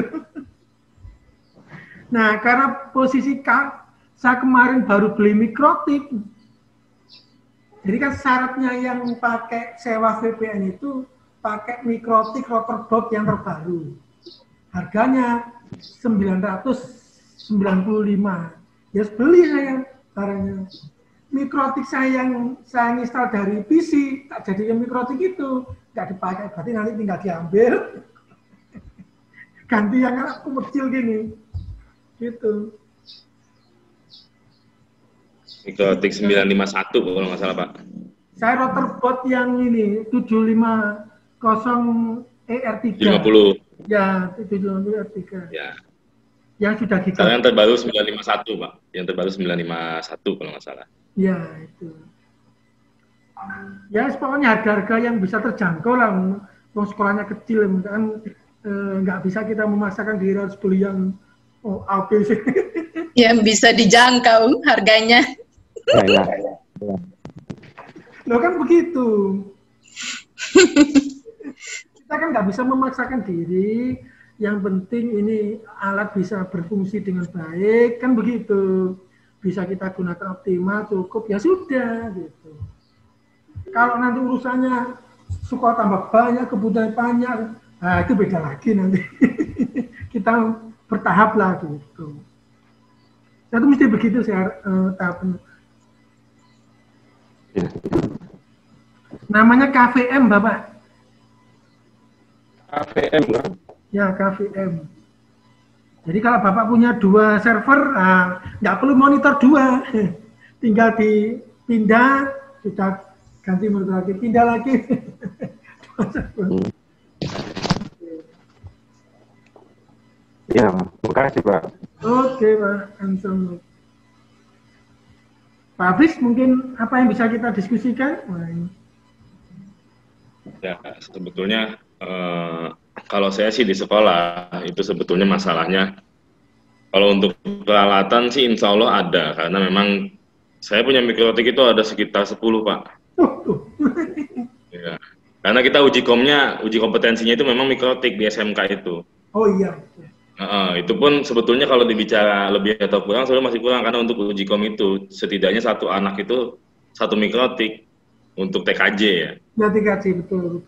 [SPEAKER 2] Nah karena posisi saya kemarin baru beli mikrotik, jadi kan syaratnya yang pakai sewa VPN itu pakai mikrotik router box yang terbaru. Harganya 995. Ya beli saya barangnya. Mikrotik saya yang saya install dari PC, tak jadi yang mikrotik itu nggak dipakai, berarti nanti tinggal diambil, ganti yang aku kecil gini, gitu.
[SPEAKER 4] Mikrotik 951 kalau nggak salah Pak.
[SPEAKER 2] Saya router bot yang ini 750 ER3.
[SPEAKER 4] 50.
[SPEAKER 2] Ya, 750 ER3.
[SPEAKER 4] Ya.
[SPEAKER 2] Yang sudah giga.
[SPEAKER 4] Sekarang yang terbaru 951 Pak. Yang terbaru 951 kalau nggak salah.
[SPEAKER 2] Ya, itu. Ya, pokoknya harga-harga yang bisa terjangkau lah. Mau sekolahnya kecil, kan nggak bisa kita memaksakan diri harus beli yang ABC.
[SPEAKER 3] Yang bisa dijangkau harganya.
[SPEAKER 5] Ya.
[SPEAKER 2] Loh kan begitu. Kita kan nggak bisa memaksakan diri, yang penting ini alat bisa berfungsi dengan baik, kan begitu. Bisa kita gunakan optimal, cukup, ya sudah gitu. Kalau nanti urusannya suka tambah banyak, kebutuhan banyak, nah itu beda lagi nanti. Kita bertahap lah gitu. Itu mesti begitu saya tahapnya.
[SPEAKER 5] Ya.
[SPEAKER 2] Namanya KVM, Bapak.
[SPEAKER 5] KVM kan?
[SPEAKER 2] Ya, KVM. Jadi kalau Bapak punya 2 server, nggak perlu monitor 2. Tinggal dipindah, sudah ganti monitor lagi, pindah lagi. 2 server.
[SPEAKER 5] Ya, makasih Pak.
[SPEAKER 2] Oke, Pak Anselmo. Pak Abis, mungkin apa yang bisa kita diskusikan?
[SPEAKER 4] Ya, sebetulnya kalau saya sih di sekolah itu sebetulnya masalahnya kalau untuk peralatan sih insya Allah ada, karena memang saya punya mikrotik itu ada sekitar 10 Pak. Ya. Karena kita uji kompetensinya itu memang mikrotik di SMK itu.
[SPEAKER 2] Oh iya.
[SPEAKER 4] Itu pun sebetulnya kalau dibicara lebih atau kurang sebenarnya masih kurang, karena untuk uji kom itu setidaknya satu anak itu 1 mikrotik untuk TKJ ya.
[SPEAKER 2] Ya TKJ, betul.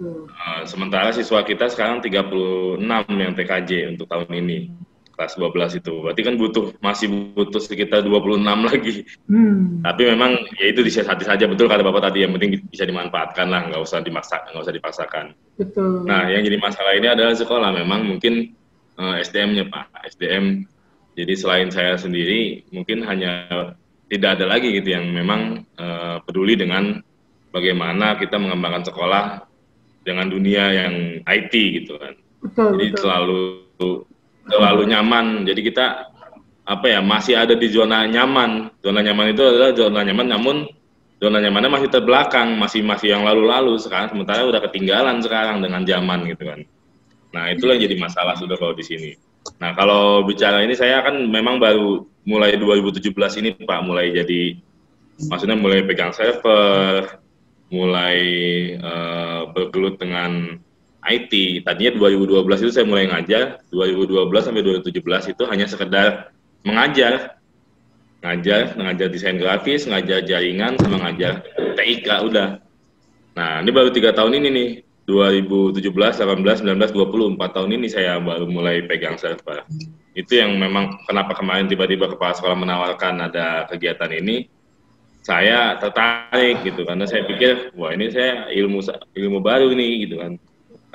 [SPEAKER 4] Sementara siswa kita sekarang 36 yang TKJ untuk tahun ini, kelas 12 itu. Berarti kan masih butuh sekitar 26 lagi. Tapi memang ya itu disiasati saja, betul kata Bapak tadi, yang penting bisa dimanfaatkan lah, nggak usah dipaksakan.
[SPEAKER 2] Betul.
[SPEAKER 4] Nah, yang jadi masalah ini adalah sekolah memang mungkin SDM-nya Pak, SDM. Jadi selain saya sendiri, mungkin hanya tidak ada lagi gitu yang memang peduli dengan bagaimana kita mengembangkan sekolah dengan dunia yang IT gitu kan. Jadi terlalu nyaman. Jadi kita masih ada di zona nyaman. Zona nyaman itu adalah zona nyaman, namun zona nyamannya masih terbelakang, masih yang lalu-lalu sekarang, sementara udah ketinggalan sekarang dengan zaman gitu kan. Nah, itulah yang jadi masalah sudah kalau di sini. Nah, kalau bicara ini saya kan memang baru mulai 2017 ini Pak, mulai pegang server, mulai bergelut dengan IT. Tadinya 2012 itu saya mulai ngajar, 2012 sampai 2017 itu hanya sekedar mengajar desain grafis, ngajar jaringan, sama ngajar TIK udah. Nah, ini baru 3 tahun ini nih. 2017, 18, 19, 20, 4 tahun ini saya baru mulai pegang server. Itu yang memang kenapa kemarin tiba-tiba kepala sekolah menawarkan ada kegiatan ini, saya tertarik gitu, karena saya pikir, wah ini saya ilmu baru nih gitu kan.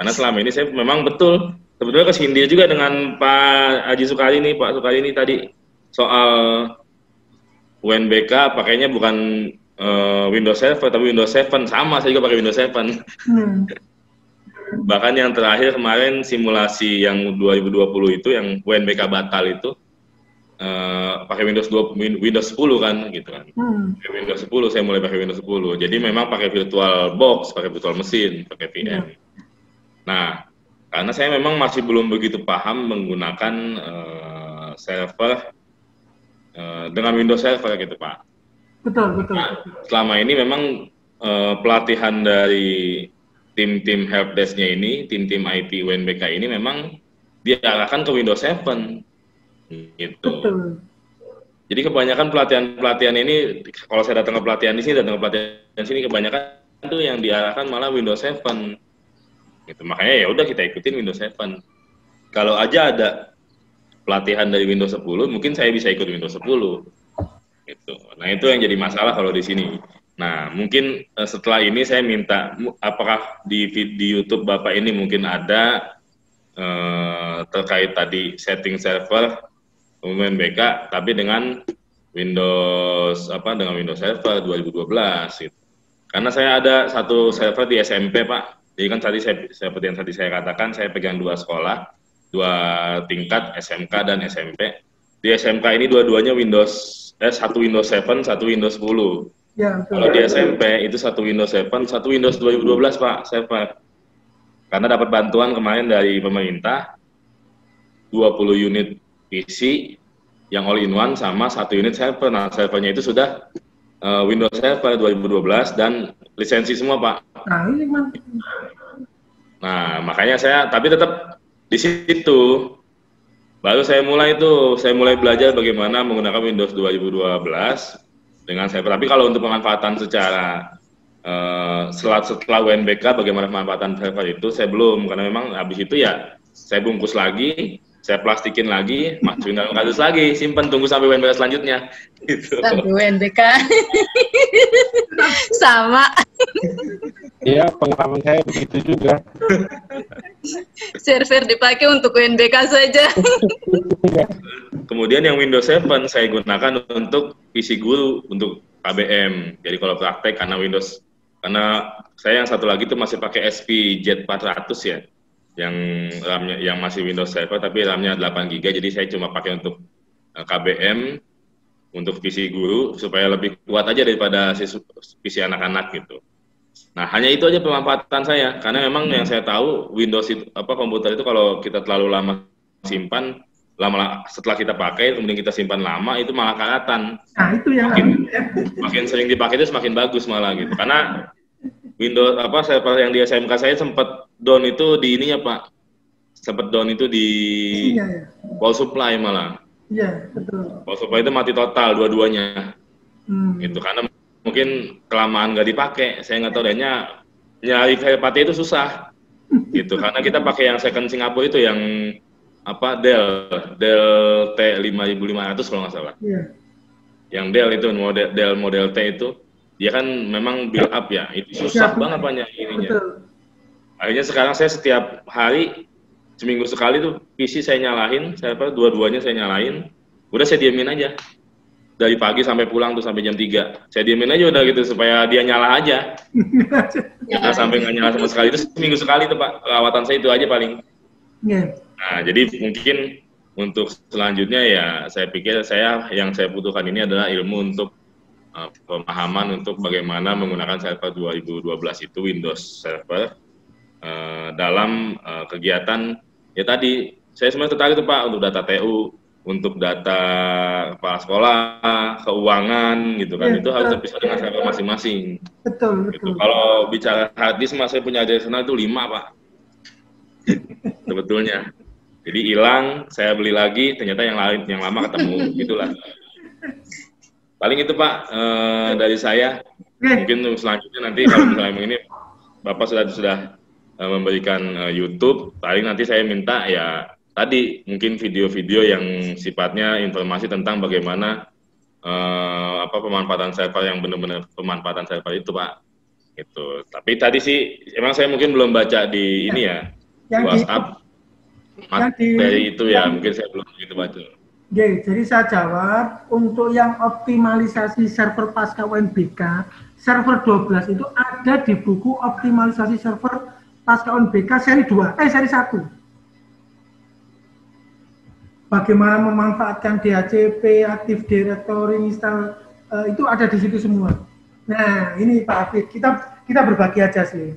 [SPEAKER 4] Karena selama ini saya memang betul, sebetulnya kesindir juga dengan Pak Haji Sukari nih, Pak Sukari ini tadi, soal UNBK pakainya bukan Windows Server, tapi Windows 7, sama saya juga pakai Windows 7. Bahkan yang terakhir kemarin simulasi yang 2020 itu yang UNBK batal itu pakai Windows 10 kan gitu kan. Windows 10 saya mulai pakai Windows 10. Jadi memang pakai virtual box, pakai virtual mesin, pakai VM. Nah, karena saya memang masih belum begitu paham menggunakan server dengan Windows Server gitu Pak.
[SPEAKER 2] Betul.
[SPEAKER 4] Nah, selama ini memang pelatihan dari tim-tim helpdesk-nya ini, tim-tim IT UNBK ini memang diarahkan ke Windows 7 gitu.
[SPEAKER 2] Betul.
[SPEAKER 4] Jadi kebanyakan pelatihan ini, kalau saya datang ke pelatihan di sini, kebanyakan itu yang diarahkan malah Windows 7. Gitu. Makanya ya udah kita ikutin Windows 7. Kalau aja ada pelatihan dari Windows 10, mungkin saya bisa ikut Windows 10. Gitu. Nah, itu yang jadi masalah kalau di sini. Nah, mungkin setelah ini saya minta, apakah di YouTube Bapak ini mungkin ada terkait tadi setting server UNBK, tapi dengan Windows Server 2012 gitu. Karena saya ada satu server di SMP Pak. Jadi kan tadi seperti yang tadi saya katakan, saya pegang 2 sekolah, 2 tingkat SMK dan SMP. Di SMK ini dua-duanya satu Windows 7, satu Windows 10. Ya, kalau di SMP itu satu Windows 7, satu Windows 2012 Pak server. Karena dapat bantuan kemarin dari pemerintah 20 unit PC yang all in one sama 1 unit server. Nah, servernya itu sudah Windows Server 2012 dan lisensi semua Pak.
[SPEAKER 2] Nah, ini
[SPEAKER 4] Nah, makanya tapi tetap di situ. Baru saya mulai belajar bagaimana menggunakan Windows 2012 dengan server. Tapi kalau untuk pemanfaatan secara setelah UNBK, bagaimana pemanfaatan server itu, saya belum. Karena memang habis itu ya, saya bungkus lagi, saya plastikin lagi, masukin dalam kardus lagi, simpan, tunggu sampai UNBK selanjutnya. Gitu.
[SPEAKER 3] Lagu UNBK. Sama.
[SPEAKER 5] Iya, pengalaman saya begitu juga.
[SPEAKER 3] Server dipakai untuk UNBK saja.
[SPEAKER 4] Kemudian yang Windows 7 saya gunakan untuk PC guru, untuk KBM. Jadi kalau praktek karena saya yang satu lagi itu masih pakai SP Z400 ya, yang RAM-nya yang masih Windows 7 tapi RAM-nya 8 GB. Jadi saya cuma pakai untuk KBM, untuk PC guru supaya lebih kuat aja daripada PC anak-anak gitu. Nah, hanya itu aja pemanfaatan saya, karena memang yang saya tahu Windows itu, komputer itu kalau kita terlalu lama simpan, setelah kita pakai kemudian kita simpan lama, itu malah karatan.
[SPEAKER 2] Nah, itu yang
[SPEAKER 4] makin sering dipakai itu semakin bagus malah gitu. Karena Windows server yang di SMK saya sempat down itu di ininya Pak, sempat down itu di power supply malah.
[SPEAKER 2] Iya, betul.
[SPEAKER 4] Power supply itu mati total dua-duanya. Itu karena mungkin kelamaan nggak dipakai, saya nggak tahu adanya nyari VPT itu susah gitu, karena kita pakai yang second Singapura itu yang Dell T5500 kalau nggak salah. Yang Dell itu model T itu dia kan memang build up ya, itu susah banget banyak ininya. Akhirnya sekarang saya setiap hari seminggu sekali tuh PC saya nyalain, dua-duanya saya nyalain, udah saya diemin aja. Dari pagi sampai pulang tuh sampai jam 3. Saya diemin aja udah gitu supaya dia nyala aja. Jangan sampai nggak nyala sama sekali. Itu seminggu sekali tuh Pak. Perawatan saya itu aja paling. Nah, jadi mungkin untuk selanjutnya ya saya pikir yang saya butuhkan ini adalah ilmu untuk pemahaman untuk bagaimana menggunakan server 2012 itu Windows Server dalam kegiatan ya tadi. Saya sebenarnya tertarik tuh Pak untuk data TU, untuk data kepala sekolah, keuangan gitu kan, itu harus terpisah dengan server masing-masing.
[SPEAKER 2] Betul.
[SPEAKER 4] Gitu. Kalau bicara hard disk, saya punya additional itu 5 Pak, sebetulnya. Jadi hilang, saya beli lagi, ternyata yang lama ketemu, gitulah. Paling itu Pak dari saya. Mungkin selanjutnya nanti kalau misalnya ini Bapak sudah memberikan YouTube, paling nanti saya minta ya. Tadi mungkin video-video yang sifatnya informasi tentang bagaimana pemanfaatan server yang benar-benar pemanfaatan server itu Pak. Gitu. Tapi tadi sih emang saya mungkin belum baca di ini ya WhatsApp materi itu ya mungkin saya belum begitu baca.
[SPEAKER 2] Jadi saya jawab untuk yang optimalisasi server pasca UNBK server 12 itu ada di buku optimalisasi server pasca UNBK seri 1. Bagaimana memanfaatkan DHCP, Active Directory, install, itu ada di situ semua. Nah, ini Pak Afid, kita berbagi aja sih.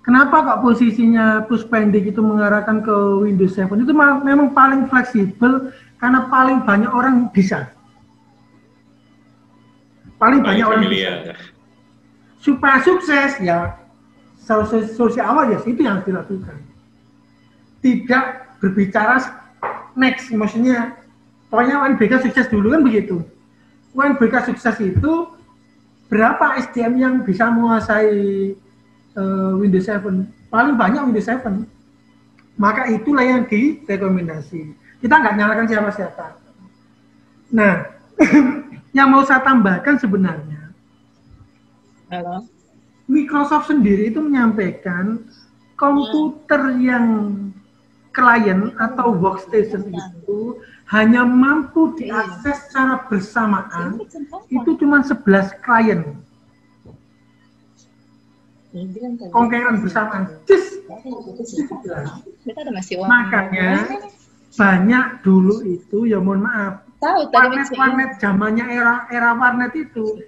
[SPEAKER 2] Kenapa kok posisinya Puspendik itu mengarahkan ke Windows 7? Itu memang paling fleksibel, karena paling banyak orang bisa. Paling banyak orang bisa. Supaya sukses, ya, solusi awal ya, itu yang dilakukan. Tidak berbicara next, maksudnya pokoknya UNBK sukses dulu kan begitu. UNBK sukses itu berapa SDM yang bisa menguasai Windows 7? Paling banyak Windows 7. Maka itulah yang direkomendasi. Kita nggak nyalakan siapa-siapa. Nah, yang mau saya tambahkan sebenarnya, Microsoft sendiri itu menyampaikan komputer yang klien atau workstation itu hanya mampu diakses secara bersamaan itu cuma 11 klien. Concurrent bersamaan. Makanya banyak dulu itu ya mohon maaf. Warnet zamannya era warnet itu.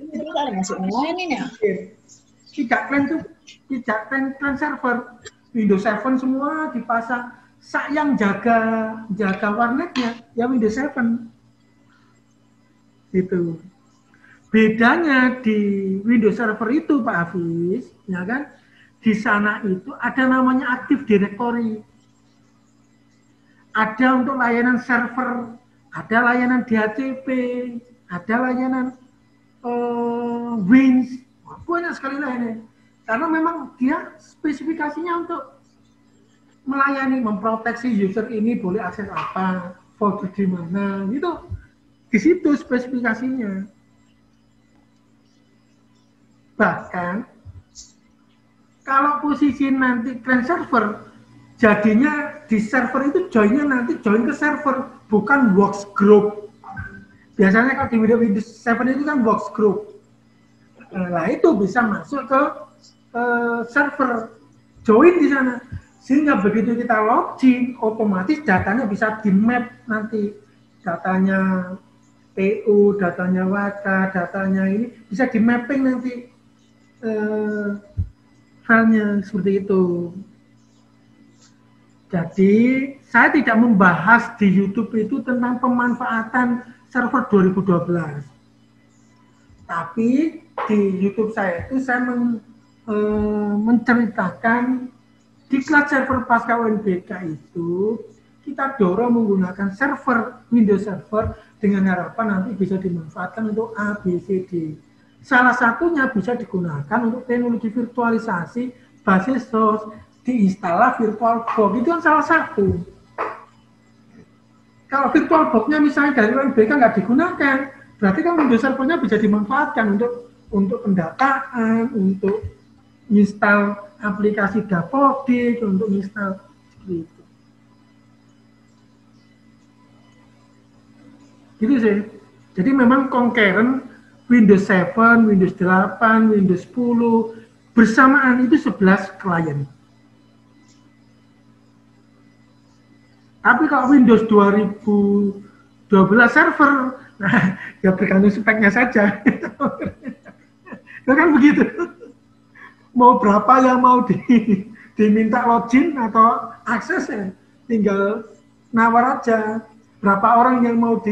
[SPEAKER 2] Tidak plan server. Windows 7 semua dipasang. Yang jaga warnetnya ya Windows 7 itu. Bedanya di Windows Server itu Pak Hafiz, ya kan, di sana itu ada namanya Active Directory. Ada untuk layanan server, ada layanan DHCP, ada layanan Wins, banyak sekali layanan. Karena memang dia spesifikasinya untuk melayani, memproteksi user ini boleh akses apa, folder di mana, gitu. Di situ spesifikasinya. Bahkan kalau posisi nanti client server, jadinya di server itu join ke server, bukan works group. Biasanya kalau di Windows 7 itu kan works group. Nah itu bisa masuk ke server, join di sana. Sehingga begitu kita login, otomatis datanya bisa di map nanti. Datanya PU, datanya WK, datanya ini bisa di mapping nanti filenya seperti itu. Jadi saya tidak membahas di YouTube itu tentang pemanfaatan server 2012. Tapi di YouTube saya itu saya menceritakan di kelas server pasca UNBK itu kita dorong menggunakan server Windows Server dengan harapan nanti bisa dimanfaatkan untuk A, B, C, D. Salah satunya bisa digunakan untuk teknologi virtualisasi basis DOS, diinstallah VirtualBox, itu kan salah satu. Kalau VirtualBox-nya misalnya dari UNBK nggak digunakan, berarti kan Windows Server-nya bisa dimanfaatkan untuk pendataan, untuk install aplikasi Dapodik, untuk install seperti itu. Gitu sih. Jadi memang concurrent Windows 7, Windows 8, Windows 10 bersamaan itu 11 klien. Tapi kalau Windows 2012 server, nah ya bergantung speknya saja. Kan begitu. Mau berapa yang mau diminta login atau akses ya, tinggal nawar aja. Berapa orang yang mau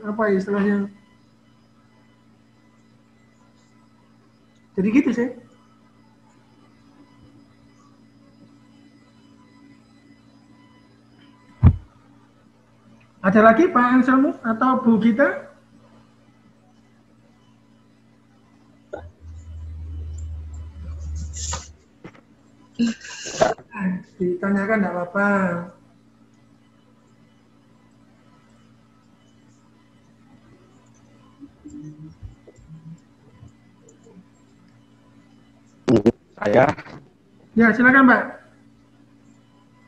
[SPEAKER 2] apa istilahnya? Jadi gitu sih. Ada lagi Pak Anselmus atau Bu Gita? Ditanyakan enggak apa-apa.
[SPEAKER 5] Saya.
[SPEAKER 2] Ya, silakan Pak.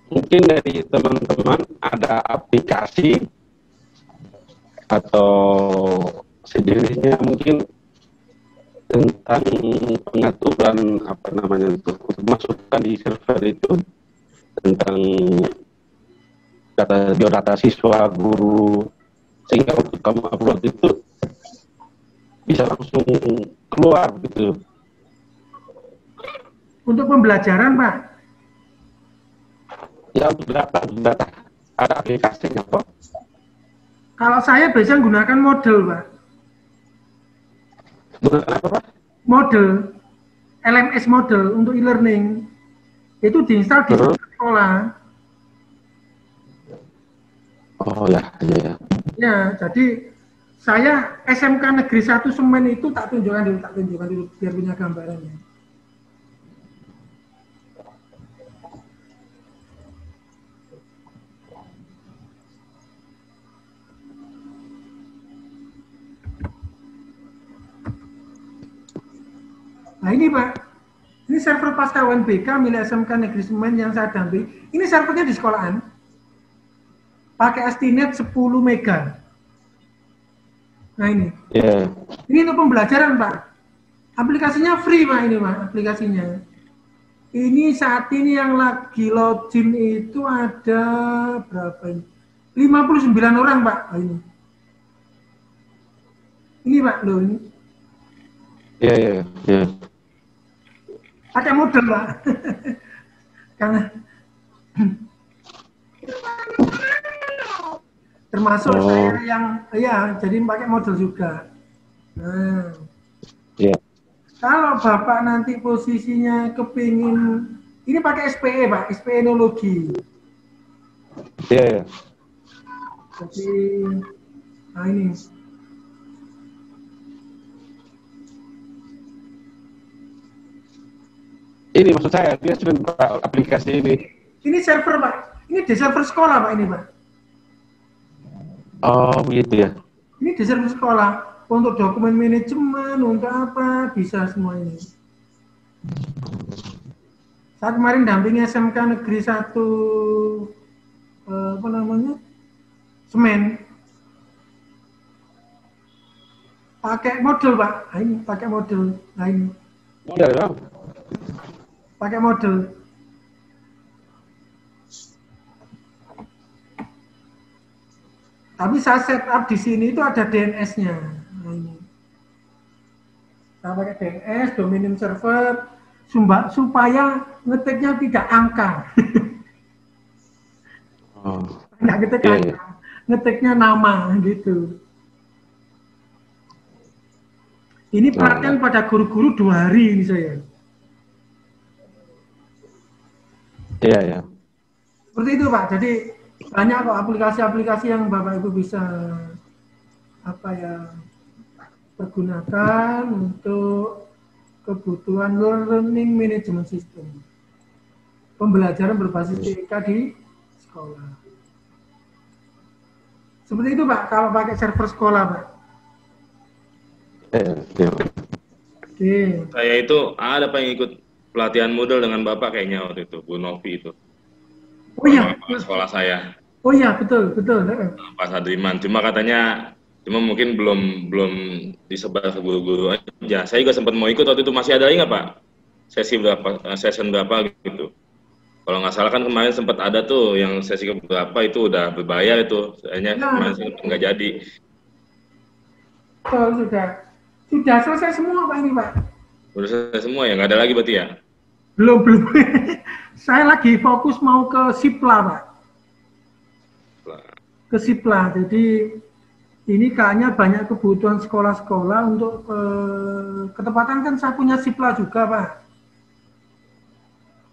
[SPEAKER 5] Mungkin dari teman-teman ada aplikasi atau sejenisnya mungkin tentang pengaturan apa namanya itu untuk masukkan di server itu tentang biodata siswa, guru, sehingga untuk kamu upload itu bisa langsung keluar gitu.
[SPEAKER 2] Untuk pembelajaran Pak?
[SPEAKER 5] Ya untuk data ada aplikasinya Pak.
[SPEAKER 2] Kalau saya biasanya menggunakan model Pak.
[SPEAKER 5] Menggunakan apa Pak?
[SPEAKER 2] Model, LMS model untuk e-learning. Itu diinstal di sekolah.
[SPEAKER 5] Oh ya.
[SPEAKER 2] Ya, jadi saya SMK Negeri 1 Semen itu tak tunjukkan dulu biar punya gambarannya. Nah ini Pak, ini server pasca UNBK milik SMK Negeri Semen yang saya dampingi. Ini servernya di sekolahan, pakai STNet 10 mega. Nah ini, ini untuk pembelajaran Pak. Aplikasinya free Pak ini Pak, aplikasinya. Ini saat ini yang lagi login itu ada berapa ini? 59 orang Pak. Nah, ini Pak loh ini.
[SPEAKER 5] Iya.
[SPEAKER 2] Pakai model Pak. Karena termasuk saya yang jadi pakai model juga. Nah.
[SPEAKER 5] Iya.
[SPEAKER 2] Kalau Bapak nanti posisinya kepingin, ini pakai SPE Pak, SPE enologi.
[SPEAKER 5] Iya, iya.
[SPEAKER 2] Jadi, nah ini.
[SPEAKER 5] Ini maksud saya, dia sudah buka aplikasi ini.
[SPEAKER 2] Ini server Pak, ini di server sekolah Pak ini Pak.
[SPEAKER 5] Oh, begitu ya.
[SPEAKER 2] Ini di server sekolah, untuk dokumen manajemen, untuk apa, bisa semua ini. Saat kemarin dampingi SMK Negeri 1, apa namanya, Semen, pakai model Pak, nah, ini pakai model, nah ini,
[SPEAKER 5] Udah, ya.
[SPEAKER 2] pakai model. Tapi saya setup di sini itu ada DNS-nya. Nah, ini. Saya pakai DNS, domain name server, supaya ngetiknya tidak angka.
[SPEAKER 5] Oh.
[SPEAKER 2] Nggak ngetik
[SPEAKER 5] Iya,
[SPEAKER 2] angka,
[SPEAKER 5] iya.
[SPEAKER 2] ngetiknya nama gitu. Ini perhatian pada guru-guru 2 hari ini saya.
[SPEAKER 5] Iya, iya.
[SPEAKER 2] Seperti itu Pak. Jadi banyak kok aplikasi-aplikasi yang Bapak Ibu bisa apa ya pergunakan untuk kebutuhan learning management system. Pembelajaran berbasis TK di sekolah. Seperti itu Pak, kalau pakai server sekolah Pak.
[SPEAKER 5] Iya.
[SPEAKER 2] Oke.
[SPEAKER 4] Saya itu ada Pak yang ikut pelatihan Moodle dengan Bapak kayaknya waktu itu, Bu Novi itu.
[SPEAKER 2] Oh iya.
[SPEAKER 4] Bapak sekolah saya,
[SPEAKER 2] Oh iya, betul.
[SPEAKER 4] Pak Sadriman. Cuma katanya, mungkin belum disebar ke guru-guru aja. Saya juga sempat mau ikut waktu itu, masih ada lagi nggak Pak? Session berapa gitu? Kalau nggak salah kan kemarin sempat ada tuh yang sesi berapa itu udah berbayar itu, kayaknya kemarin nggak jadi.
[SPEAKER 2] Oh, sudah selesai semua Pak ini Pak.
[SPEAKER 4] Udah selesai semua ya, nggak ada lagi berarti ya?
[SPEAKER 2] Belum. Saya lagi fokus mau ke SIPLA Pak. Ke SIPLA. Jadi ini kayaknya banyak kebutuhan sekolah-sekolah untuk ketepatan kan saya punya SIPLA juga Pak.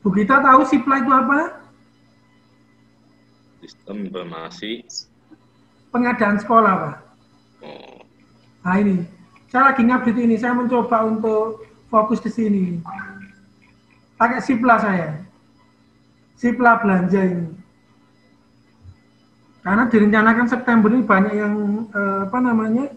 [SPEAKER 2] Bu Gita tahu SIPLA itu apa?
[SPEAKER 4] Sistem informasi.
[SPEAKER 2] Pengadaan sekolah Pak.
[SPEAKER 4] Oh.
[SPEAKER 2] Nah ini, saya lagi ngupdate ini, saya mencoba untuk fokus ke sini. Pakai SIPLA saya. SIPLA belanja ini. Karena direncanakan September ini banyak yang apa namanya.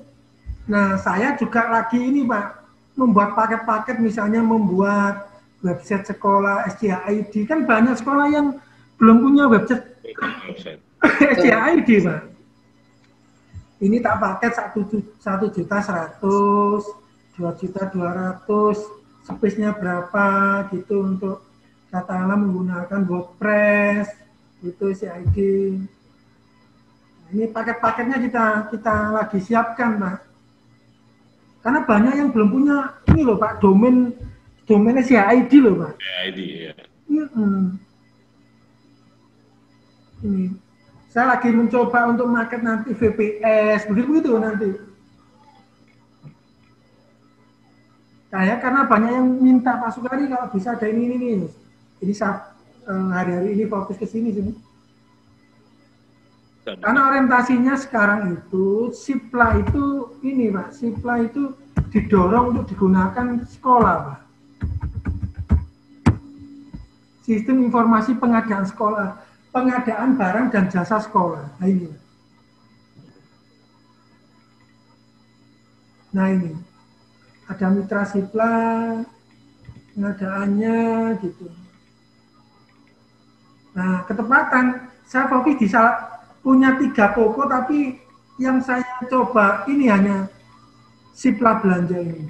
[SPEAKER 2] Nah, saya juga lagi ini Pak, membuat paket-paket misalnya membuat website sekolah SCHID. Kan banyak sekolah yang belum punya website SCHID Pak. Ini tak paket 1.100.000, 2.200.000, space-nya berapa gitu untuk katakanlah menggunakan WordPress itu CID. Ini paket-paketnya kita lagi siapkan Pak. Karena banyak yang belum punya ini loh Pak, domainnya CID loh Pak.
[SPEAKER 4] CID ya.
[SPEAKER 2] Ini. Saya lagi mencoba untuk market nanti VPS, begitu nanti. Karena banyak yang minta Pak Sukari kalau bisa ada ini. Jadi saat hari-hari ini fokus ke sini. Karena orientasinya sekarang itu SIPLA itu ini Pak, SIPLA itu didorong untuk digunakan sekolah Pak. Sistem informasi pengadaan sekolah. Pengadaan barang dan jasa sekolah. Nah ini. Ada mitra SIPLA, pengadaannya gitu. Nah, ketepatan saya fokus di punya 3 toko, tapi yang saya coba ini hanya SIPLA belanja ini.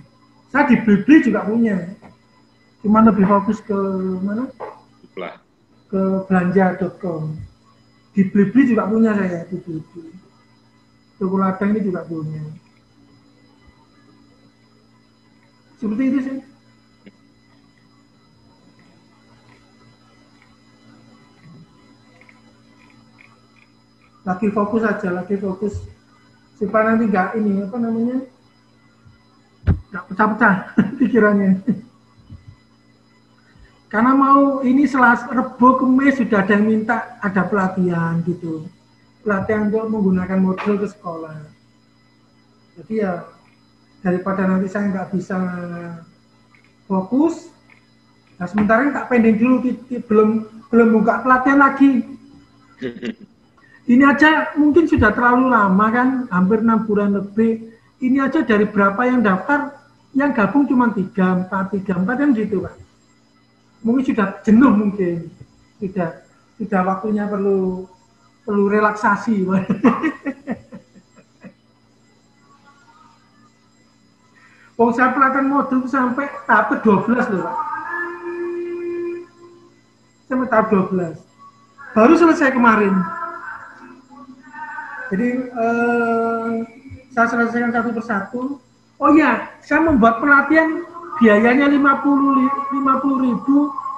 [SPEAKER 2] Saya di Blibli juga punya. Cuma lebih fokus ke mana?
[SPEAKER 4] SIPLA.
[SPEAKER 2] Ke belanja.com. Di Blibli juga punya saya, di Blibli. Toko ladang ini juga punya. Seperti itu sih. Lagi fokus aja, supaya nanti nggak ini apa namanya nggak pecah-pecah pikirannya. Karena mau ini Selasa, Rebo, Kemis sudah ada yang minta ada pelatihan gitu. Pelatihan untuk menggunakan modul ke sekolah. Jadi ya daripada nanti saya nggak bisa fokus, nah sementara ini tak pending dulu, belum buka pelatihan lagi. Ini aja mungkin sudah terlalu lama kan, hampir 6 bulan lebih. Ini aja dari berapa yang daftar, yang gabung cuma 3, 4 kan gitu Pak. Mungkin sudah jenuh mungkin, sudah waktunya perlu relaksasi. Wong saya pelatihan modul sampai tahap 12 loh Pak. Sampai tahap 12. Baru selesai kemarin. Jadi saya selesaikan satu persatu. Oh ya, saya membuat pelatihan biayanya 50.000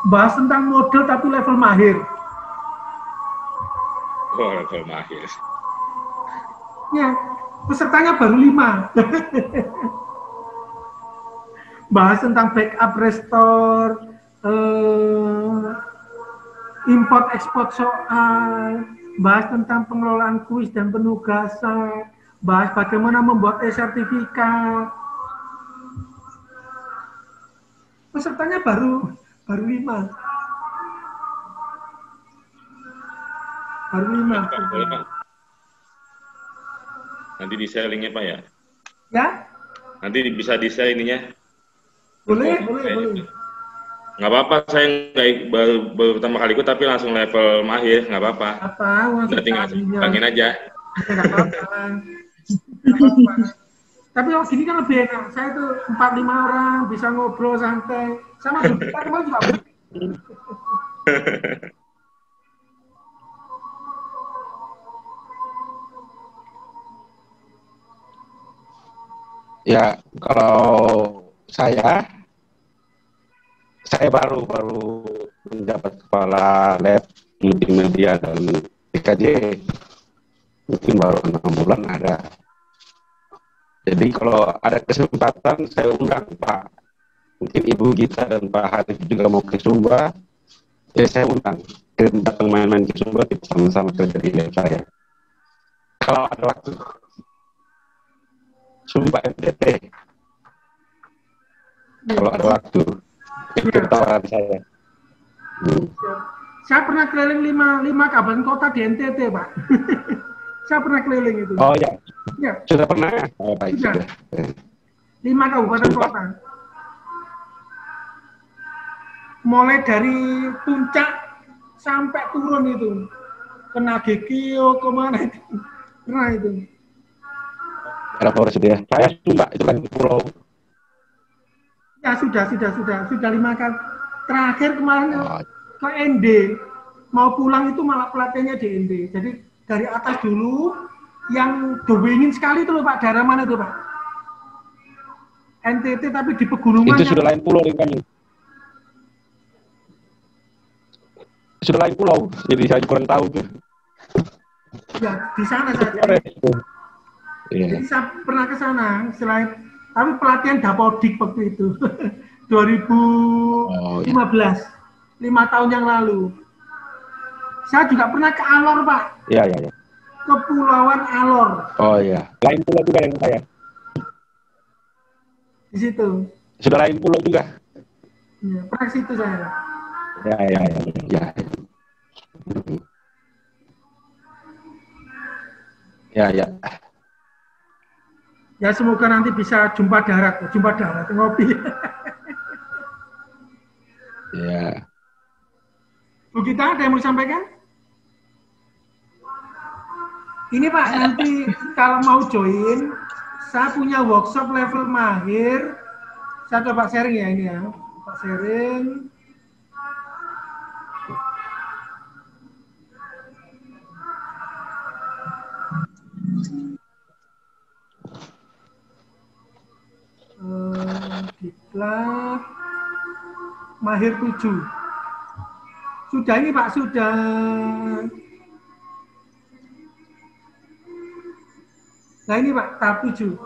[SPEAKER 2] bahas tentang model tapi level mahir.
[SPEAKER 4] Oh, level mahir.
[SPEAKER 2] Ya, pesertanya baru 5. Bahas tentang backup, restore, import ekspor soal, bahas tentang pengelolaan kuis dan penugasan, bahas bagaimana membuat e-sertifikat. Pesertanya baru 5. Baru 5.
[SPEAKER 4] Boleh, Pak. Nanti di-sharingnya Pak ya?
[SPEAKER 2] Ya?
[SPEAKER 4] Nanti bisa di-share ininya?
[SPEAKER 2] Boleh.
[SPEAKER 4] Nggak apa-apa, saya nggak baru pertama kali ikut tapi langsung level mahir, nggak apa-apa. Udah tinggal bilangin aja.
[SPEAKER 2] Nggak apa-apa. Tapi kalau gini kan lebih enak. Saya tuh 4-5 orang bisa ngobrol santai. Sama kita kemarin juga.
[SPEAKER 5] Ya, kalau saya baru menjabat kepala lab multimedia dan PKJ, mungkin baru 6 bulan ada. Jadi kalau ada kesempatan saya undang Pak, mungkin Ibu Gita dan Pak Hanif juga mau ke Sumba, jadi saya undang, kita datang main-main ke Sumba, kita sama-sama kerja di lab saya. Kalau ada waktu, Sumba NTT, kalau ada waktu, itu tawaran saya.
[SPEAKER 2] Saya pernah keliling 5 kabupaten kota di NTT, Pak. Saya pernah keliling itu.
[SPEAKER 5] Oh ya,
[SPEAKER 2] Ya.
[SPEAKER 5] sudah pernah? Oh, baik,
[SPEAKER 2] Sudah.
[SPEAKER 5] sudah.
[SPEAKER 2] 5 kabupaten kota. Mulai dari puncak sampai turun itu. Ke Nagekio, kemana itu. Pernah itu.
[SPEAKER 5] Ada Flores ya. Saya Sumba, itu kan pulau.
[SPEAKER 2] Ya sudah 5 kali. Terakhir kemarin ke ND. Mau pulang itu malah pelatihannya di ND. Jadi dari atas dulu, yang dingin sekali itu loh Pak, daerah mana itu Pak? NTT tapi di pegunungan.
[SPEAKER 5] Itu sudah lain pulau nih kami. Sudah lain pulau, jadi saya kurang tahu tuh.
[SPEAKER 2] Ya di sana saja. Jadi saya pernah ke sana, selain tapi pelatihan Dapodik waktu itu 2015, 5 tahun yang lalu. Saya juga pernah ke Alor Pak.
[SPEAKER 5] Iya.
[SPEAKER 2] Kepulauan Alor.
[SPEAKER 5] Oh iya, lain pulau juga yang saya.
[SPEAKER 2] Di situ.
[SPEAKER 5] Sudah lain pulau juga.
[SPEAKER 2] Ya, pernah ke situ saya.
[SPEAKER 5] Ya.
[SPEAKER 2] Ya semoga nanti bisa jumpa darat ngopi.
[SPEAKER 5] Ya.
[SPEAKER 2] Bu Gita, ada yang mau disampaikan? Ini Pak, nanti kalau mau join, saya punya workshop level mahir. Saya coba sharing ya ini ya. Pak sharing. Diklat Mahir 7. Sudah ini Pak, sudah. Nah ini Pak, tahap 7.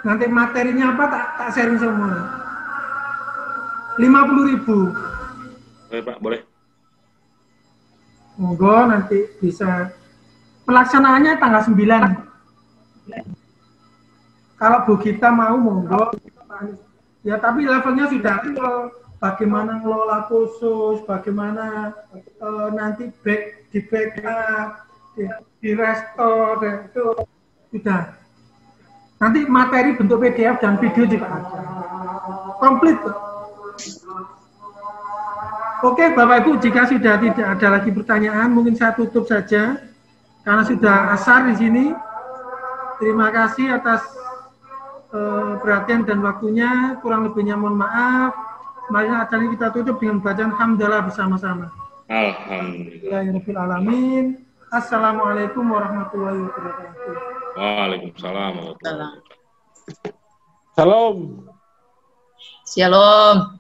[SPEAKER 2] nanti materinya apa tak sharing semua. 50.000.
[SPEAKER 4] Oke Pak, boleh.
[SPEAKER 2] Monggo nanti bisa. Pelaksanaannya tanggal 9. Kalau Bu Gita mau monggo. Ya tapi levelnya sudah bagaimana ngelola khusus, bagaimana nanti di backup, di restore, itu sudah. Nanti materi bentuk PDF dan video juga ada. Komplit. Oke Bapak Ibu, jika sudah tidak ada lagi pertanyaan, mungkin saya tutup saja karena sudah asar di sini. Terima kasih atas perhatian dan waktunya. Kurang lebihnya mohon maaf. Mari acara ini kita tutup dengan bacaan hamdalah bersama-sama. Alhamdulillahirrahmanirrahim. Assalamualaikum warahmatullahi wabarakatuh.
[SPEAKER 4] Waalaikumsalam warahmatullahi wabarakatuh.
[SPEAKER 5] Salam.
[SPEAKER 3] Shalom.